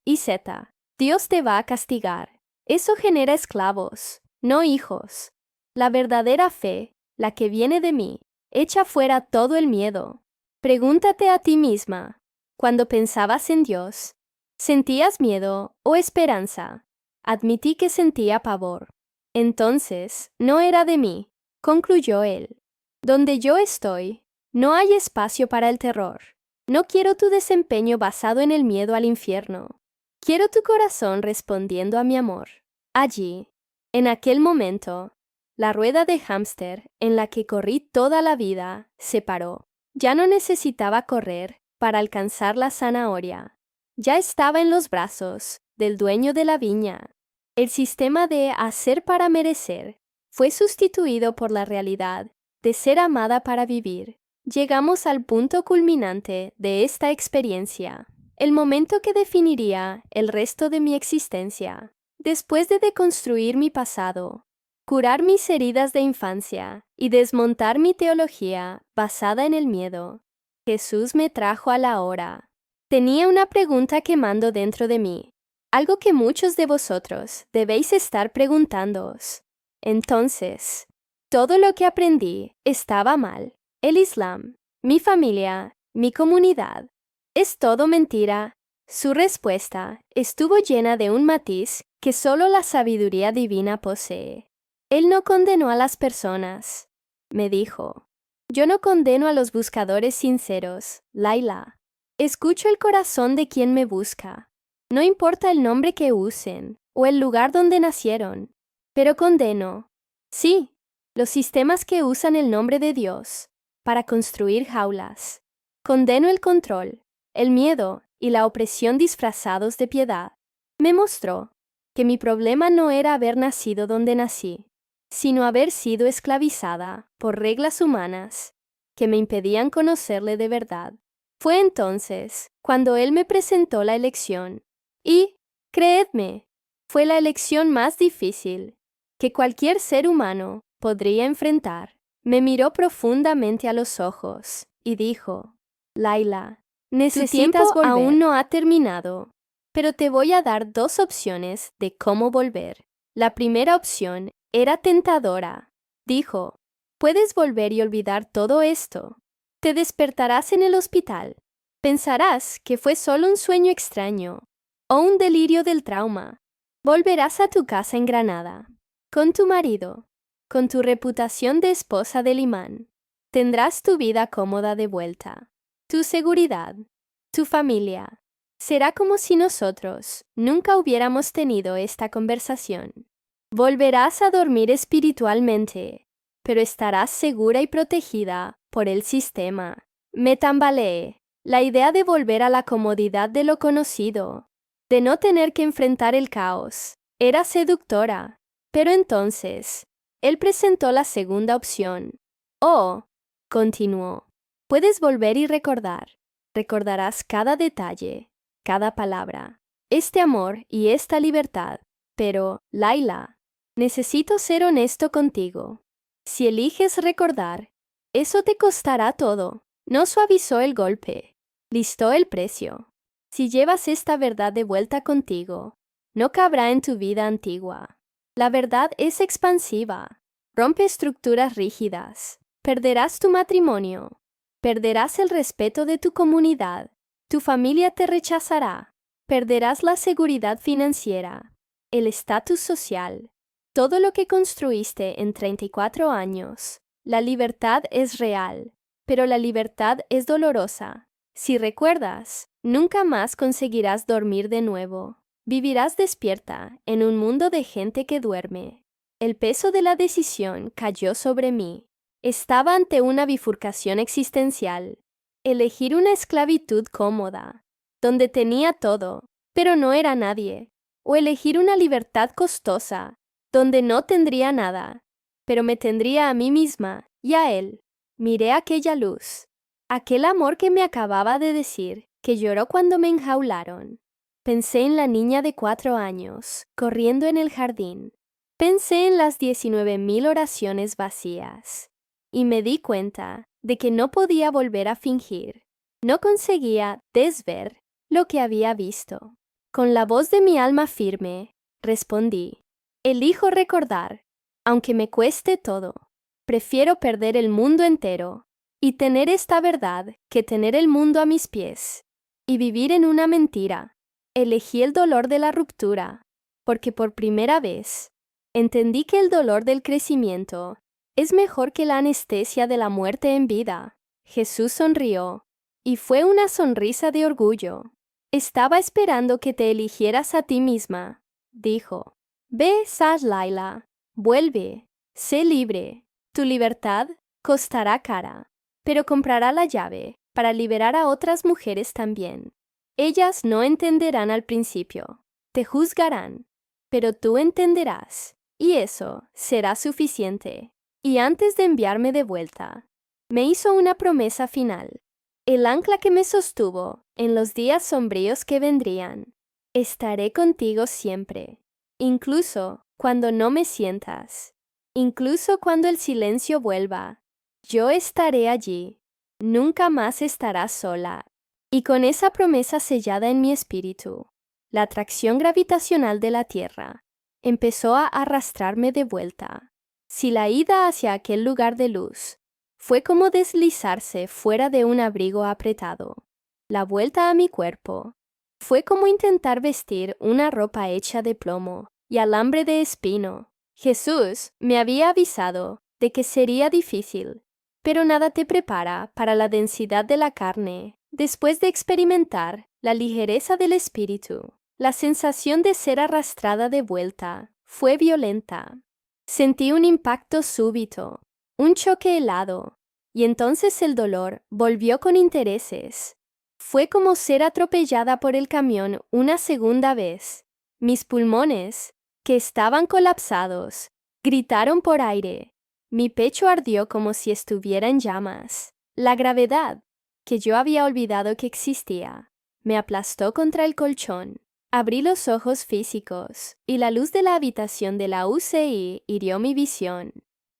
y Z, Dios te va a castigar. Eso genera esclavos, no hijos. La verdadera fe, la que viene de mí, echa fuera todo el miedo. Pregúntate a ti misma, cuando pensabas en Dios, ¿sentías miedo o esperanza? Admití que sentía pavor. Entonces, no era de mí, concluyó él. Donde yo estoy, no hay espacio para el terror. No quiero tu desempeño basado en el miedo al infierno. Quiero tu corazón respondiendo a mi amor. Allí, en aquel momento, la rueda de hámster en la que corrí toda la vida se paró. Ya no necesitaba correr para alcanzar la zanahoria. Ya estaba en los brazos del dueño de la viña. El sistema de hacer para merecer fue sustituido por la realidad de ser amada para vivir. Llegamos al punto culminante de esta experiencia, el momento que definiría el resto de mi existencia. Después de deconstruir mi pasado, curar mis heridas de infancia y desmontar mi teología basada en el miedo, Jesús me trajo a la hora. Tenía una pregunta quemando dentro de mí, algo que muchos de vosotros debéis estar preguntándoos. Entonces, todo lo que aprendí estaba mal. El Islam, mi familia, mi comunidad. ¿Es todo mentira? Su respuesta estuvo llena de un matiz que solo la sabiduría divina posee. Él no condenó a las personas. Me dijo, Yo no condeno a los buscadores sinceros, Laila. Escucho el corazón de quien me busca. No importa el nombre que usen o el lugar donde nacieron, pero condeno, sí, los sistemas que usan el nombre de Dios para construir jaulas. Condeno el control, el miedo y la opresión disfrazados de piedad. Me mostró que mi problema no era haber nacido donde nací, sino haber sido esclavizada por reglas humanas que me impedían conocerle de verdad. Fue entonces cuando él me presentó la elección, y, creedme, fue la elección más difícil que cualquier ser humano podría enfrentar. Me miró profundamente a los ojos y dijo, Laila, necesitas volver. Aún no ha terminado, pero te voy a dar dos opciones de cómo volver. La primera opción era tentadora. Dijo, puedes volver y olvidar todo esto. Te despertarás en el hospital. Pensarás que fue solo un sueño extraño o un delirio del trauma. Volverás a tu casa en Granada, con tu marido, con tu reputación de esposa del imán. Tendrás tu vida cómoda de vuelta, tu seguridad, tu familia. Será como si nosotros nunca hubiéramos tenido esta conversación. Volverás a dormir espiritualmente, pero estarás segura y protegida por el sistema. Me tambaleé. La idea de volver a la comodidad de lo conocido, de no tener que enfrentar el caos, era seductora. Pero entonces, él presentó la segunda opción. Oh, continuó, puedes volver y recordar. Recordarás cada detalle, cada palabra, este amor y esta libertad. Pero, Laila, necesito ser honesto contigo. Si eliges recordar, eso te costará todo. No suavizó el golpe, listó el precio. Si llevas esta verdad de vuelta contigo, no cabrá en tu vida antigua. La verdad es expansiva, rompe estructuras rígidas. Perderás tu matrimonio, perderás el respeto de tu comunidad, tu familia te rechazará, perderás la seguridad financiera, el estatus social, todo lo que construiste en 34 años. La libertad es real, pero la libertad es dolorosa. Si recuerdas, nunca más conseguirás dormir de nuevo. Vivirás despierta en un mundo de gente que duerme. El peso de la decisión cayó sobre mí. Estaba ante una bifurcación existencial. Elegir una esclavitud cómoda, donde tenía todo, pero no era nadie. O elegir una libertad costosa, donde no tendría nada, pero me tendría a mí misma y a él. Miré aquella luz, aquel amor que me acababa de decir, que lloró cuando me enjaularon. Pensé en la niña de 4 años, corriendo en el jardín. Pensé en las 19,000 oraciones vacías. Y me di cuenta de que no podía volver a fingir. No conseguía desver lo que había visto. Con la voz de mi alma firme, respondí, elijo recordar, aunque me cueste todo. Prefiero perder el mundo entero y tener esta verdad que tener el mundo a mis pies y vivir en una mentira. Elegí el dolor de la ruptura, porque por primera vez entendí que el dolor del crecimiento es mejor que la anestesia de la muerte en vida. Jesús sonrió, y fue una sonrisa de orgullo. Estaba esperando que te eligieras a ti misma, dijo. Ve, Sad Laila, vuelve, sé libre. Tu libertad costará cara, pero comprará la llave para liberar a otras mujeres también. Ellas no entenderán al principio, te juzgarán, pero tú entenderás, y eso será suficiente. Y antes de enviarme de vuelta, me hizo una promesa final, el ancla que me sostuvo en los días sombríos que vendrían. Estaré contigo siempre, incluso cuando no me sientas, incluso cuando el silencio vuelva. Yo estaré allí, nunca más estarás sola. Y con esa promesa sellada en mi espíritu, la atracción gravitacional de la Tierra empezó a arrastrarme de vuelta. Si la ida hacia aquel lugar de luz fue como deslizarse fuera de un abrigo apretado, la vuelta a mi cuerpo fue como intentar vestir una ropa hecha de plomo y alambre de espino. Jesús me había avisado de que sería difícil, pero nada te prepara para la densidad de la carne. Después de experimentar la ligereza del espíritu, la sensación de ser arrastrada de vuelta fue violenta. Sentí un impacto súbito, un choque helado, y entonces el dolor volvió con intereses. Fue como ser atropellada por el camión una segunda vez. Mis pulmones, que estaban colapsados, gritaron por aire. Mi pecho ardió como si estuviera en llamas. La gravedad, que yo había olvidado que existía, me aplastó contra el colchón. Abrí los ojos físicos, y la luz de la habitación de la UCI hirió mi visión.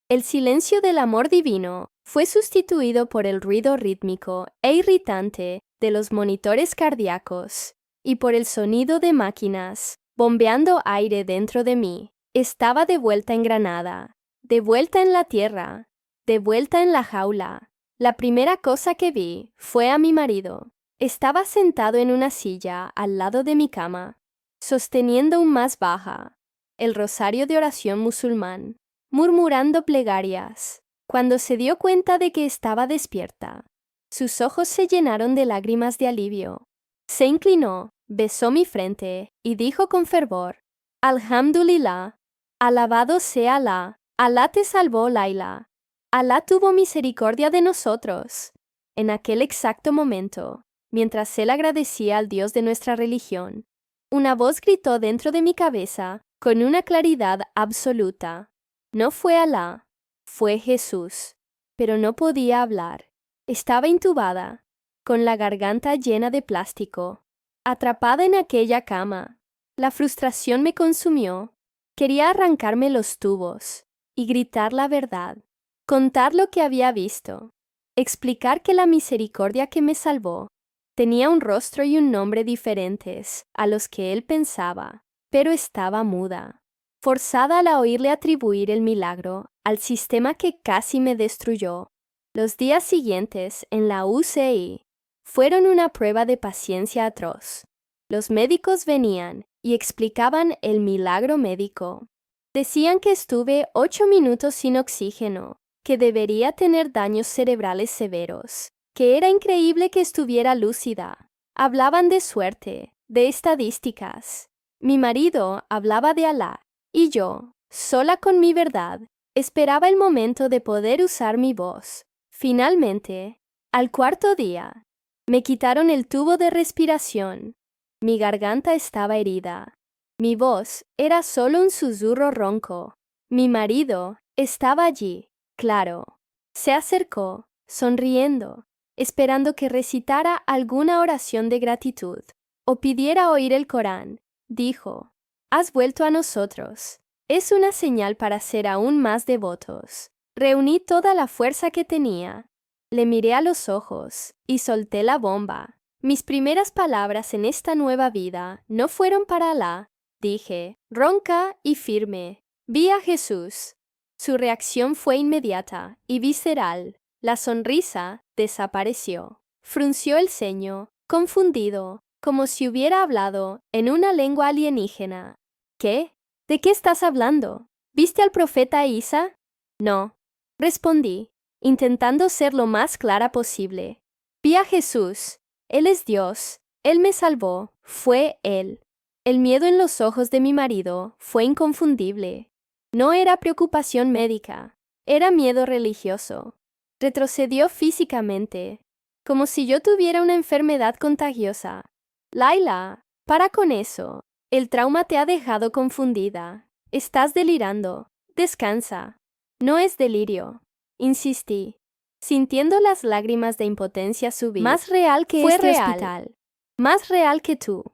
El silencio del amor divino fue sustituido por el ruido rítmico e irritante de los monitores cardíacos y por el sonido de máquinas bombeando aire dentro de mí. Estaba de vuelta en Granada, de vuelta en la tierra, de vuelta en la jaula. La primera cosa que vi fue a mi marido. Estaba sentado en una silla al lado de mi cama, sosteniendo un más baja, el rosario de oración musulmán, murmurando plegarias. Cuando se dio cuenta de que estaba despierta, sus ojos se llenaron de lágrimas de alivio. Se inclinó, besó mi frente y dijo con fervor: Alhamdulillah, alabado sea Alá, Alá te salvó, Laila. Alá tuvo misericordia de nosotros. En aquel exacto momento, mientras él agradecía al Dios de nuestra religión, una voz gritó dentro de mi cabeza con una claridad absoluta. No fue Alá, fue Jesús. Pero no podía hablar. Estaba intubada, con la garganta llena de plástico, atrapada en aquella cama. La frustración me consumió. Quería arrancarme los tubos y gritar la verdad, contar lo que había visto, explicar que la misericordia que me salvó tenía un rostro y un nombre diferentes a los que él pensaba, pero estaba muda, forzada al oírle atribuir el milagro al sistema que casi me destruyó. Los días siguientes en la UCI fueron una prueba de paciencia atroz. Los médicos venían y explicaban el milagro médico. Decían que estuve 8 minutos sin oxígeno, que debería tener daños cerebrales severos, que era increíble que estuviera lúcida. Hablaban de suerte, de estadísticas. Mi marido hablaba de Alá, y yo, sola con mi verdad, esperaba el momento de poder usar mi voz. Finalmente, al cuarto día, me quitaron el tubo de respiración. Mi garganta estaba herida. Mi voz era solo un susurro ronco. Mi marido estaba allí, claro. Se acercó, sonriendo, esperando que recitara alguna oración de gratitud o pidiera oír el Corán. Dijo: «Has vuelto a nosotros. Es una señal para ser aún más devotos». Reuní toda la fuerza que tenía. Le miré a los ojos y solté la bomba. Mis primeras palabras en esta nueva vida no fueron para Alá. Dije, ronca y firme: «Vi a Jesús». Su reacción fue inmediata y visceral. La sonrisa desapareció. Frunció el ceño, confundido, como si hubiera hablado en una lengua alienígena. «¿Qué? ¿De qué estás hablando? ¿Viste al profeta Isa?» «No», respondí, intentando ser lo más clara posible. «Vi a Jesús. Él es Dios. Él me salvó. Fue Él». El miedo en los ojos de mi marido fue inconfundible. No era preocupación médica, era miedo religioso. Retrocedió físicamente, como si yo tuviera una enfermedad contagiosa. «Laila, para con eso. El trauma te ha dejado confundida. Estás delirando. Descansa». «No es delirio», insistí, sintiendo las lágrimas de impotencia subir. «Más real que
Fue
este
real.
hospital. Más real que tú».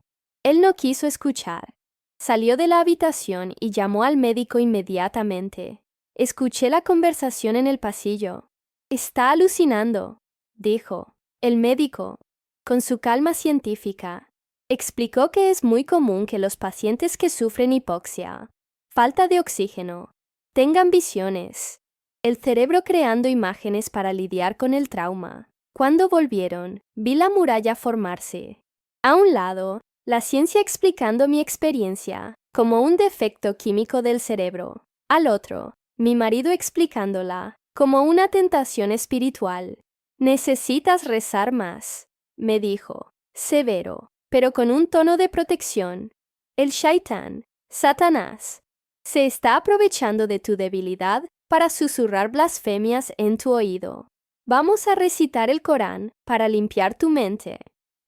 Él no quiso escuchar. Salió de la habitación y llamó al médico inmediatamente. Escuché la conversación en el pasillo. «Está alucinando», dijo. El médico, con su calma científica, explicó que es muy común que los pacientes que sufren hipoxia, falta de oxígeno, tengan visiones, el cerebro creando imágenes para lidiar con el trauma. Cuando volvieron, vi la muralla formarse. A un lado, la ciencia explicando mi experiencia como un defecto químico del cerebro. Al otro, mi marido explicándola como una tentación espiritual. Necesitas rezar más, me dijo, severo, pero con un tono de protección. El Shaitán, Satanás, se está aprovechando de tu debilidad para susurrar blasfemias en tu oído. Vamos a recitar el Corán para limpiar tu mente.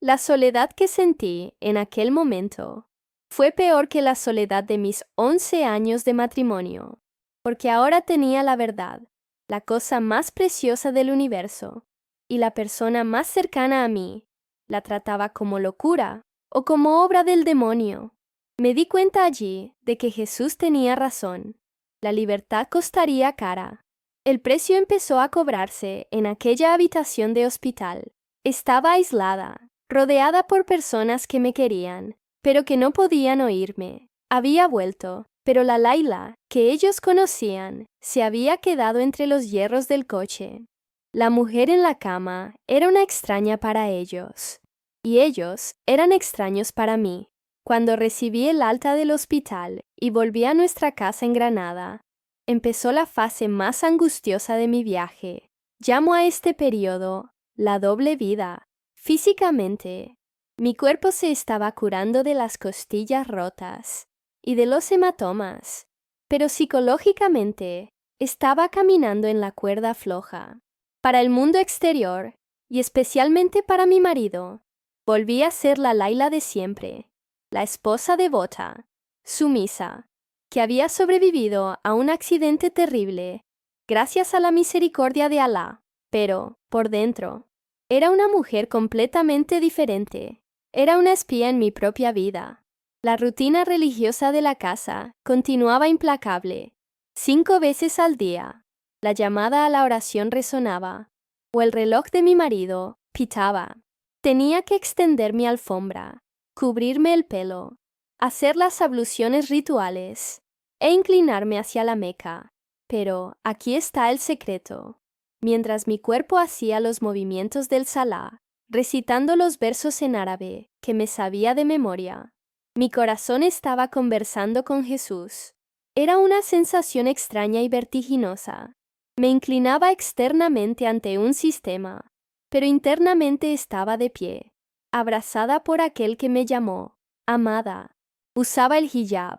La soledad que sentí en aquel momento fue peor que la soledad de mis 11 años de matrimonio, porque ahora tenía la verdad, la cosa más preciosa del universo, y la persona más cercana a mí la trataba como locura o como obra del demonio. Me di cuenta allí de que Jesús tenía razón. La libertad costaría cara. El precio empezó a cobrarse en aquella habitación de hospital. Estaba aislada, rodeada por personas que me querían, pero que no podían oírme. Había vuelto, pero la Laila, que ellos conocían, se había quedado entre los hierros del coche. La mujer en la cama era una extraña para ellos, y ellos eran extraños para mí. Cuando recibí el alta del hospital y volví a nuestra casa en Granada, empezó la fase más angustiosa de mi viaje. Llamo a este periodo la doble vida. Físicamente, mi cuerpo se estaba curando de las costillas rotas y de los hematomas, pero psicológicamente estaba caminando en la cuerda floja. Para el mundo exterior, y especialmente para mi marido, volví a ser la Laila de siempre, la esposa devota, sumisa, que había sobrevivido a un accidente terrible gracias a la misericordia de Alá, pero, por dentro, era una mujer completamente diferente. Era una espía en mi propia vida. La rutina religiosa de la casa continuaba implacable. 5 veces al día, la llamada a la oración resonaba, o el reloj de mi marido pitaba. Tenía que extender mi alfombra, cubrirme el pelo, hacer las abluciones rituales e inclinarme hacia la Meca. Pero aquí está el secreto. Mientras mi cuerpo hacía los movimientos del Salah, recitando los versos en árabe que me sabía de memoria, mi corazón estaba conversando con Jesús. Era una sensación extraña y vertiginosa. Me inclinaba externamente ante un sistema, pero internamente estaba de pie, abrazada por aquel que me llamó amada. Usaba el hijab,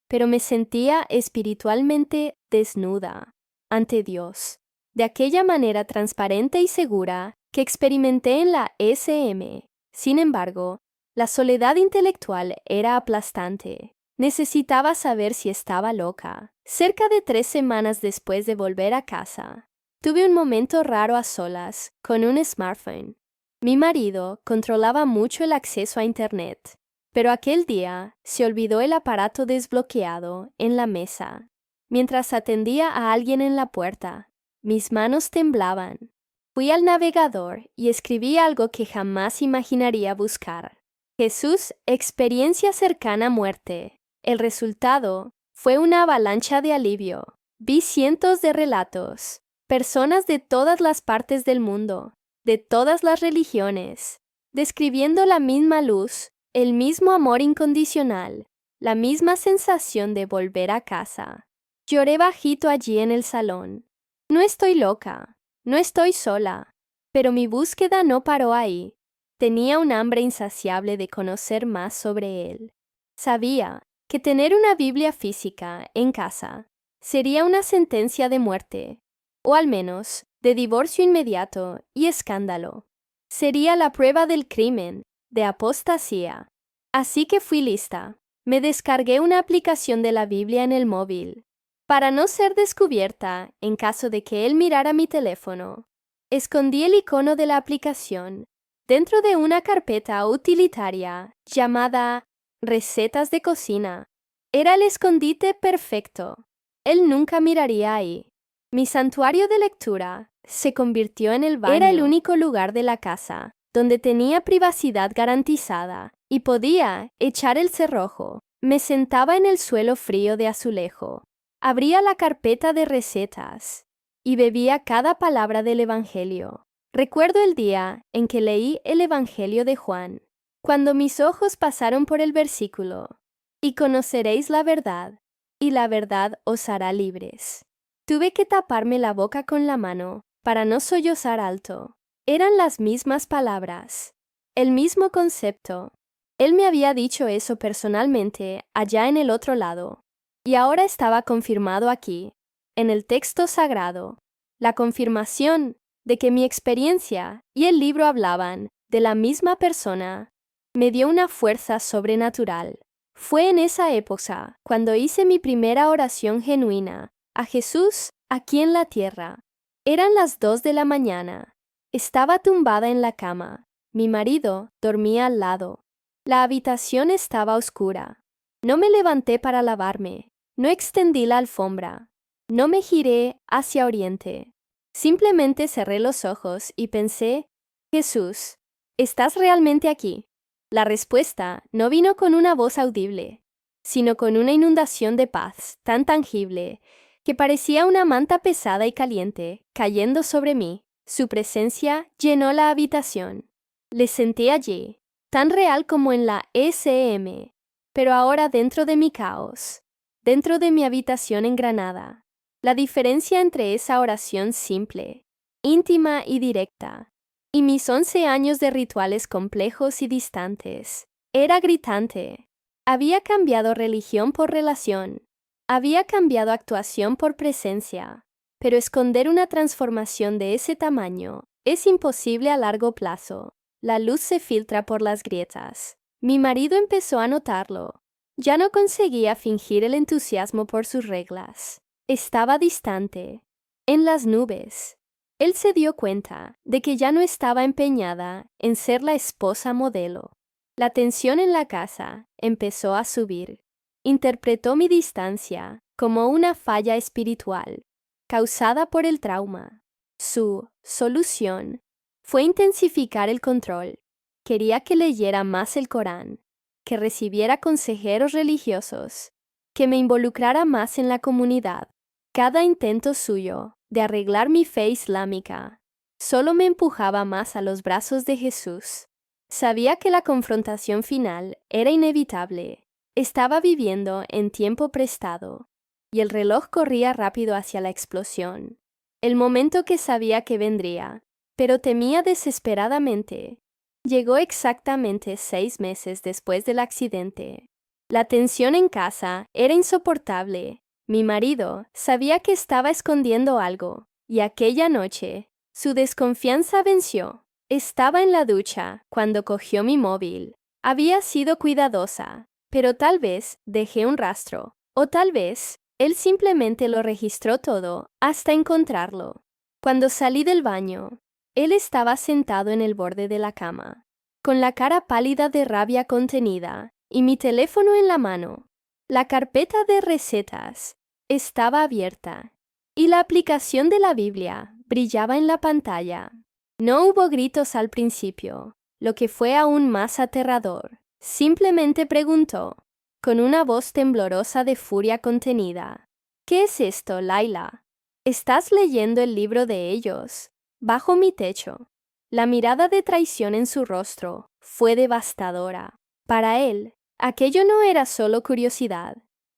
pero me sentía espiritualmente desnuda ante Dios, de aquella manera transparente y segura que experimenté en la SM. Sin embargo, la soledad intelectual era aplastante. Necesitaba saber si estaba loca. Cerca de 3 semanas después de volver a casa, tuve un momento raro a solas con un smartphone. Mi marido controlaba mucho el acceso a Internet, pero aquel día se olvidó el aparato desbloqueado en la mesa. Mientras atendía a alguien en la puerta, mis manos temblaban. Fui al navegador y escribí algo que jamás imaginaría buscar. Jesús, experiencia cercana a muerte. El resultado fue una avalancha de alivio. Vi cientos de relatos, personas de todas las partes del mundo, de todas las religiones, describiendo la misma luz, el mismo amor incondicional, la misma sensación de volver a casa. Lloré bajito allí en el salón. No estoy loca, no estoy sola, pero mi búsqueda no paró ahí. Tenía un hambre insaciable de conocer más sobre él. Sabía que tener una Biblia física en casa sería una sentencia de muerte, o al menos de divorcio inmediato y escándalo. Sería la prueba del crimen, de apostasía. Así que fui lista. Me descargué una aplicación de la Biblia en el móvil. Para no ser descubierta en caso de que él mirara mi teléfono, escondí el icono de la aplicación dentro de una carpeta utilitaria llamada Recetas de cocina. Era el escondite perfecto. Él nunca miraría ahí. Mi santuario de lectura se convirtió en el baño. Era el único lugar de la casa donde tenía privacidad garantizada y podía echar el cerrojo. Me sentaba en el suelo frío de azulejo. Abría la carpeta de recetas y bebía cada palabra del Evangelio. Recuerdo el día en que leí el Evangelio de Juan, cuando mis ojos pasaron por el versículo, y conoceréis la verdad, y la verdad os hará libres. Tuve que taparme la boca con la mano para no sollozar alto. Eran las mismas palabras, el mismo concepto. Él me había dicho eso personalmente allá en el otro lado, y ahora estaba confirmado aquí, en el texto sagrado, la confirmación de que mi experiencia y el libro hablaban de la misma persona. Me dio una fuerza sobrenatural. Fue en esa época cuando hice mi primera oración genuina a Jesús aquí en la tierra. Eran las 2 de la mañana. Estaba tumbada en la cama. Mi marido dormía al lado. La habitación estaba oscura. No me levanté para lavarme. No extendí la alfombra. No me giré hacia oriente. Simplemente cerré los ojos y pensé, Jesús, ¿estás realmente aquí? La respuesta no vino con una voz audible, sino con una inundación de paz tan tangible que parecía una manta pesada y caliente cayendo sobre mí. Su presencia llenó la habitación. Le sentí allí, tan real como en la SM, pero ahora dentro de mi caos, dentro de mi habitación en Granada. La diferencia entre esa oración simple, íntima y directa, y mis 11 años de rituales complejos y distantes, era gritante. Había cambiado religión por relación. Había cambiado actuación por presencia. Pero esconder una transformación de ese tamaño es imposible a largo plazo. La luz se filtra por las grietas. Mi marido empezó a notarlo. Ya no conseguía fingir el entusiasmo por sus reglas. Estaba distante, en las nubes. Él se dio cuenta de que ya no estaba empeñada en ser la esposa modelo. La tensión en la casa empezó a subir. Interpretó mi distancia como una falla espiritual, causada por el trauma. Su solución fue intensificar el control. Quería que leyera más el Corán, que recibiera consejeros religiosos, que me involucrara más en la comunidad. Cada intento suyo de arreglar mi fe islámica solo me empujaba más a los brazos de Jesús. Sabía que la confrontación final era inevitable. Estaba viviendo en tiempo prestado, y el reloj corría rápido hacia la explosión. El momento que sabía que vendría, pero temía desesperadamente, llegó exactamente 6 meses después del accidente. La tensión en casa era insoportable. Mi marido sabía que estaba escondiendo algo, y aquella noche, su desconfianza venció. Estaba en la ducha cuando cogió mi móvil. Había sido cuidadosa, pero tal vez dejé un rastro, o tal vez él simplemente lo registró todo hasta encontrarlo. Cuando salí del baño, él estaba sentado en el borde de la cama, con la cara pálida de rabia contenida y mi teléfono en la mano. La carpeta de recetas estaba abierta y la aplicación de la Biblia brillaba en la pantalla. No hubo gritos al principio, lo que fue aún más aterrador. Simplemente preguntó, con una voz temblorosa de furia contenida, ¿qué es esto, Laila? ¿Estás leyendo el libro de ellos? Bajo mi techo. La mirada de traición en su rostro fue devastadora. Para él, aquello no era solo curiosidad.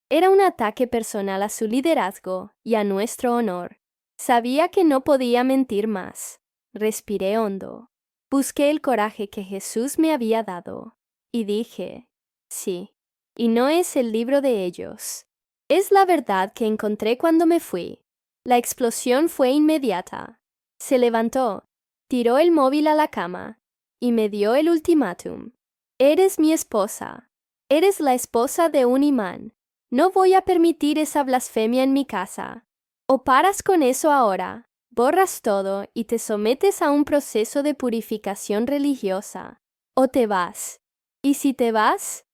Era un ataque personal a su liderazgo y a nuestro honor. Sabía que no podía mentir más. Respiré hondo. Busqué el coraje que Jesús me había dado. Y dije, sí. Y no es el libro de ellos. Es la verdad que encontré cuando me fui. La explosión fue inmediata. Se levantó, tiró el móvil a la cama y me dio el ultimátum. Eres mi esposa. Eres la esposa de un imán. No voy a permitir esa blasfemia en mi casa. O paras con eso ahora, borras todo y te sometes a un proceso de purificación religiosa. O te vas. Y si te vas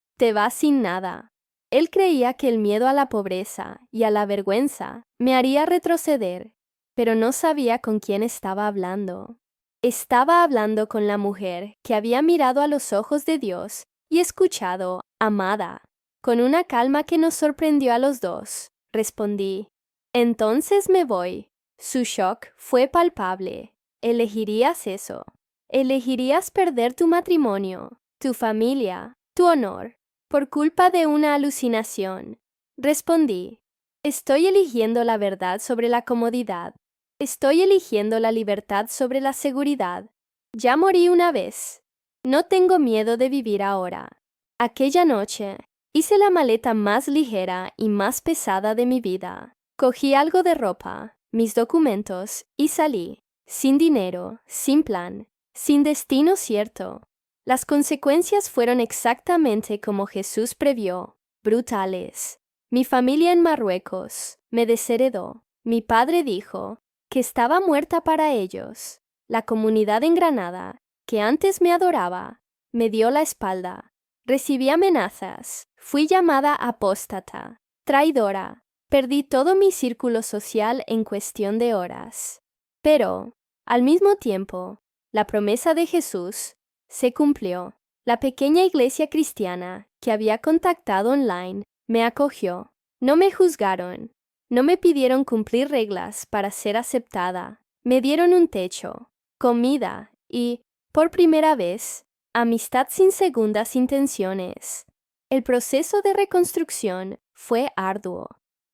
sin nada. Él creía que el miedo a la pobreza y a la vergüenza me haría retroceder, pero no sabía con quién estaba hablando. Estaba hablando con la mujer que había mirado a los ojos de Dios y escuchado, amada. Con una calma que nos sorprendió a los dos, respondí, entonces me voy. Su shock fue palpable. ¿Elegirías eso? ¿Elegirías perder tu matrimonio, tu familia, tu honor, por culpa de una alucinación? Respondí, Estoy eligiendo la verdad sobre la comodidad. Estoy eligiendo la libertad sobre la seguridad. Ya morí una vez. No tengo miedo de vivir ahora. Aquella noche, hice la maleta más ligera y más pesada de mi vida. Cogí algo de ropa, mis documentos y salí, sin dinero, sin plan, sin destino cierto. Las consecuencias fueron exactamente como Jesús previó, brutales. Mi familia en Marruecos me desheredó. Mi padre dijo que estaba muerta para ellos. La comunidad en Granada, que antes me adoraba, me dio la espalda. Recibí amenazas. Fui llamada apóstata, traidora. Perdí todo mi círculo social en cuestión de horas. Pero, al mismo tiempo, la promesa de Jesús se cumplió. La pequeña iglesia cristiana que había contactado online me acogió. No me juzgaron. No me pidieron cumplir reglas para ser aceptada. Me dieron un techo, comida y, por primera vez, amistad sin segundas intenciones. El proceso de reconstrucción fue arduo.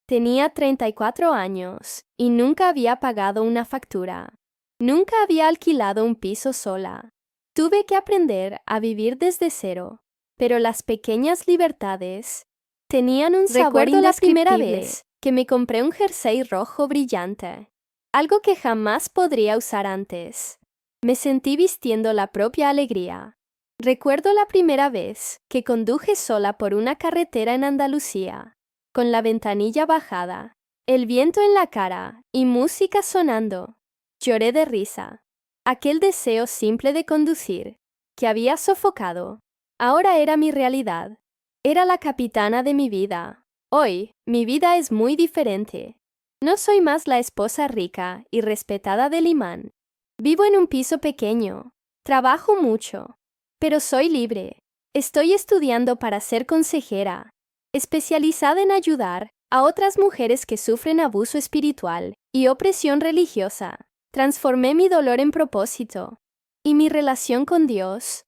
Tenía 34 años y nunca había pagado una factura. Nunca había alquilado un piso sola. Tuve que aprender a vivir desde cero, pero las pequeñas libertades tenían un sabor indescriptible. Recuerdo la primera vez que me compré un jersey rojo brillante, algo que jamás podría usar antes. Me sentí vistiendo la propia alegría. Recuerdo la primera vez que conduje sola por una carretera en Andalucía, con la ventanilla bajada, el viento en la cara y música sonando. Lloré de risa. Aquel deseo simple de conducir, que había sofocado, ahora era mi realidad. Era la capitana de mi vida. Hoy, mi vida es muy diferente. No soy más la esposa rica y respetada del imán. Vivo en un piso pequeño. Trabajo mucho. Pero soy libre. Estoy estudiando para ser consejera, especializada en ayudar a otras mujeres que sufren abuso espiritual y opresión religiosa. Transformé mi dolor en propósito. Y mi relación con Dios,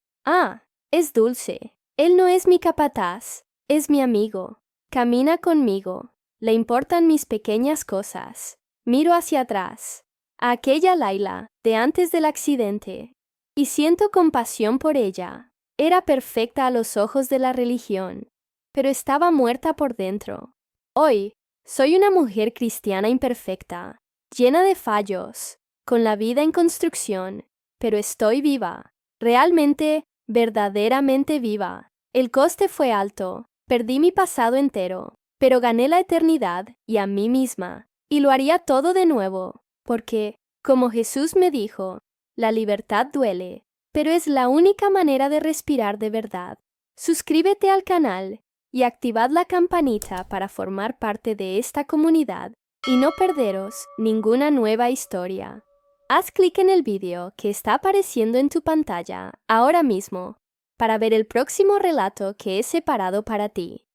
es dulce. Él no es mi capataz, es mi amigo. Camina conmigo. Le importan mis pequeñas cosas. Miro hacia atrás, a aquella Laila de antes del accidente, y siento compasión por ella. Era perfecta a los ojos de la religión, pero estaba muerta por dentro. Hoy, soy una mujer cristiana imperfecta, llena de fallos, con la vida en construcción, pero estoy viva, realmente, verdaderamente viva. El coste fue alto, perdí mi pasado entero, pero gané la eternidad y a mí misma, y lo haría todo de nuevo, porque, como Jesús me dijo, la libertad duele, pero es la única manera de respirar de verdad. Suscríbete al canal y activad la campanita para formar parte de esta comunidad y no perderos ninguna nueva historia. Haz clic en el vídeo que está apareciendo en tu pantalla ahora mismo para ver el próximo relato que he separado para ti.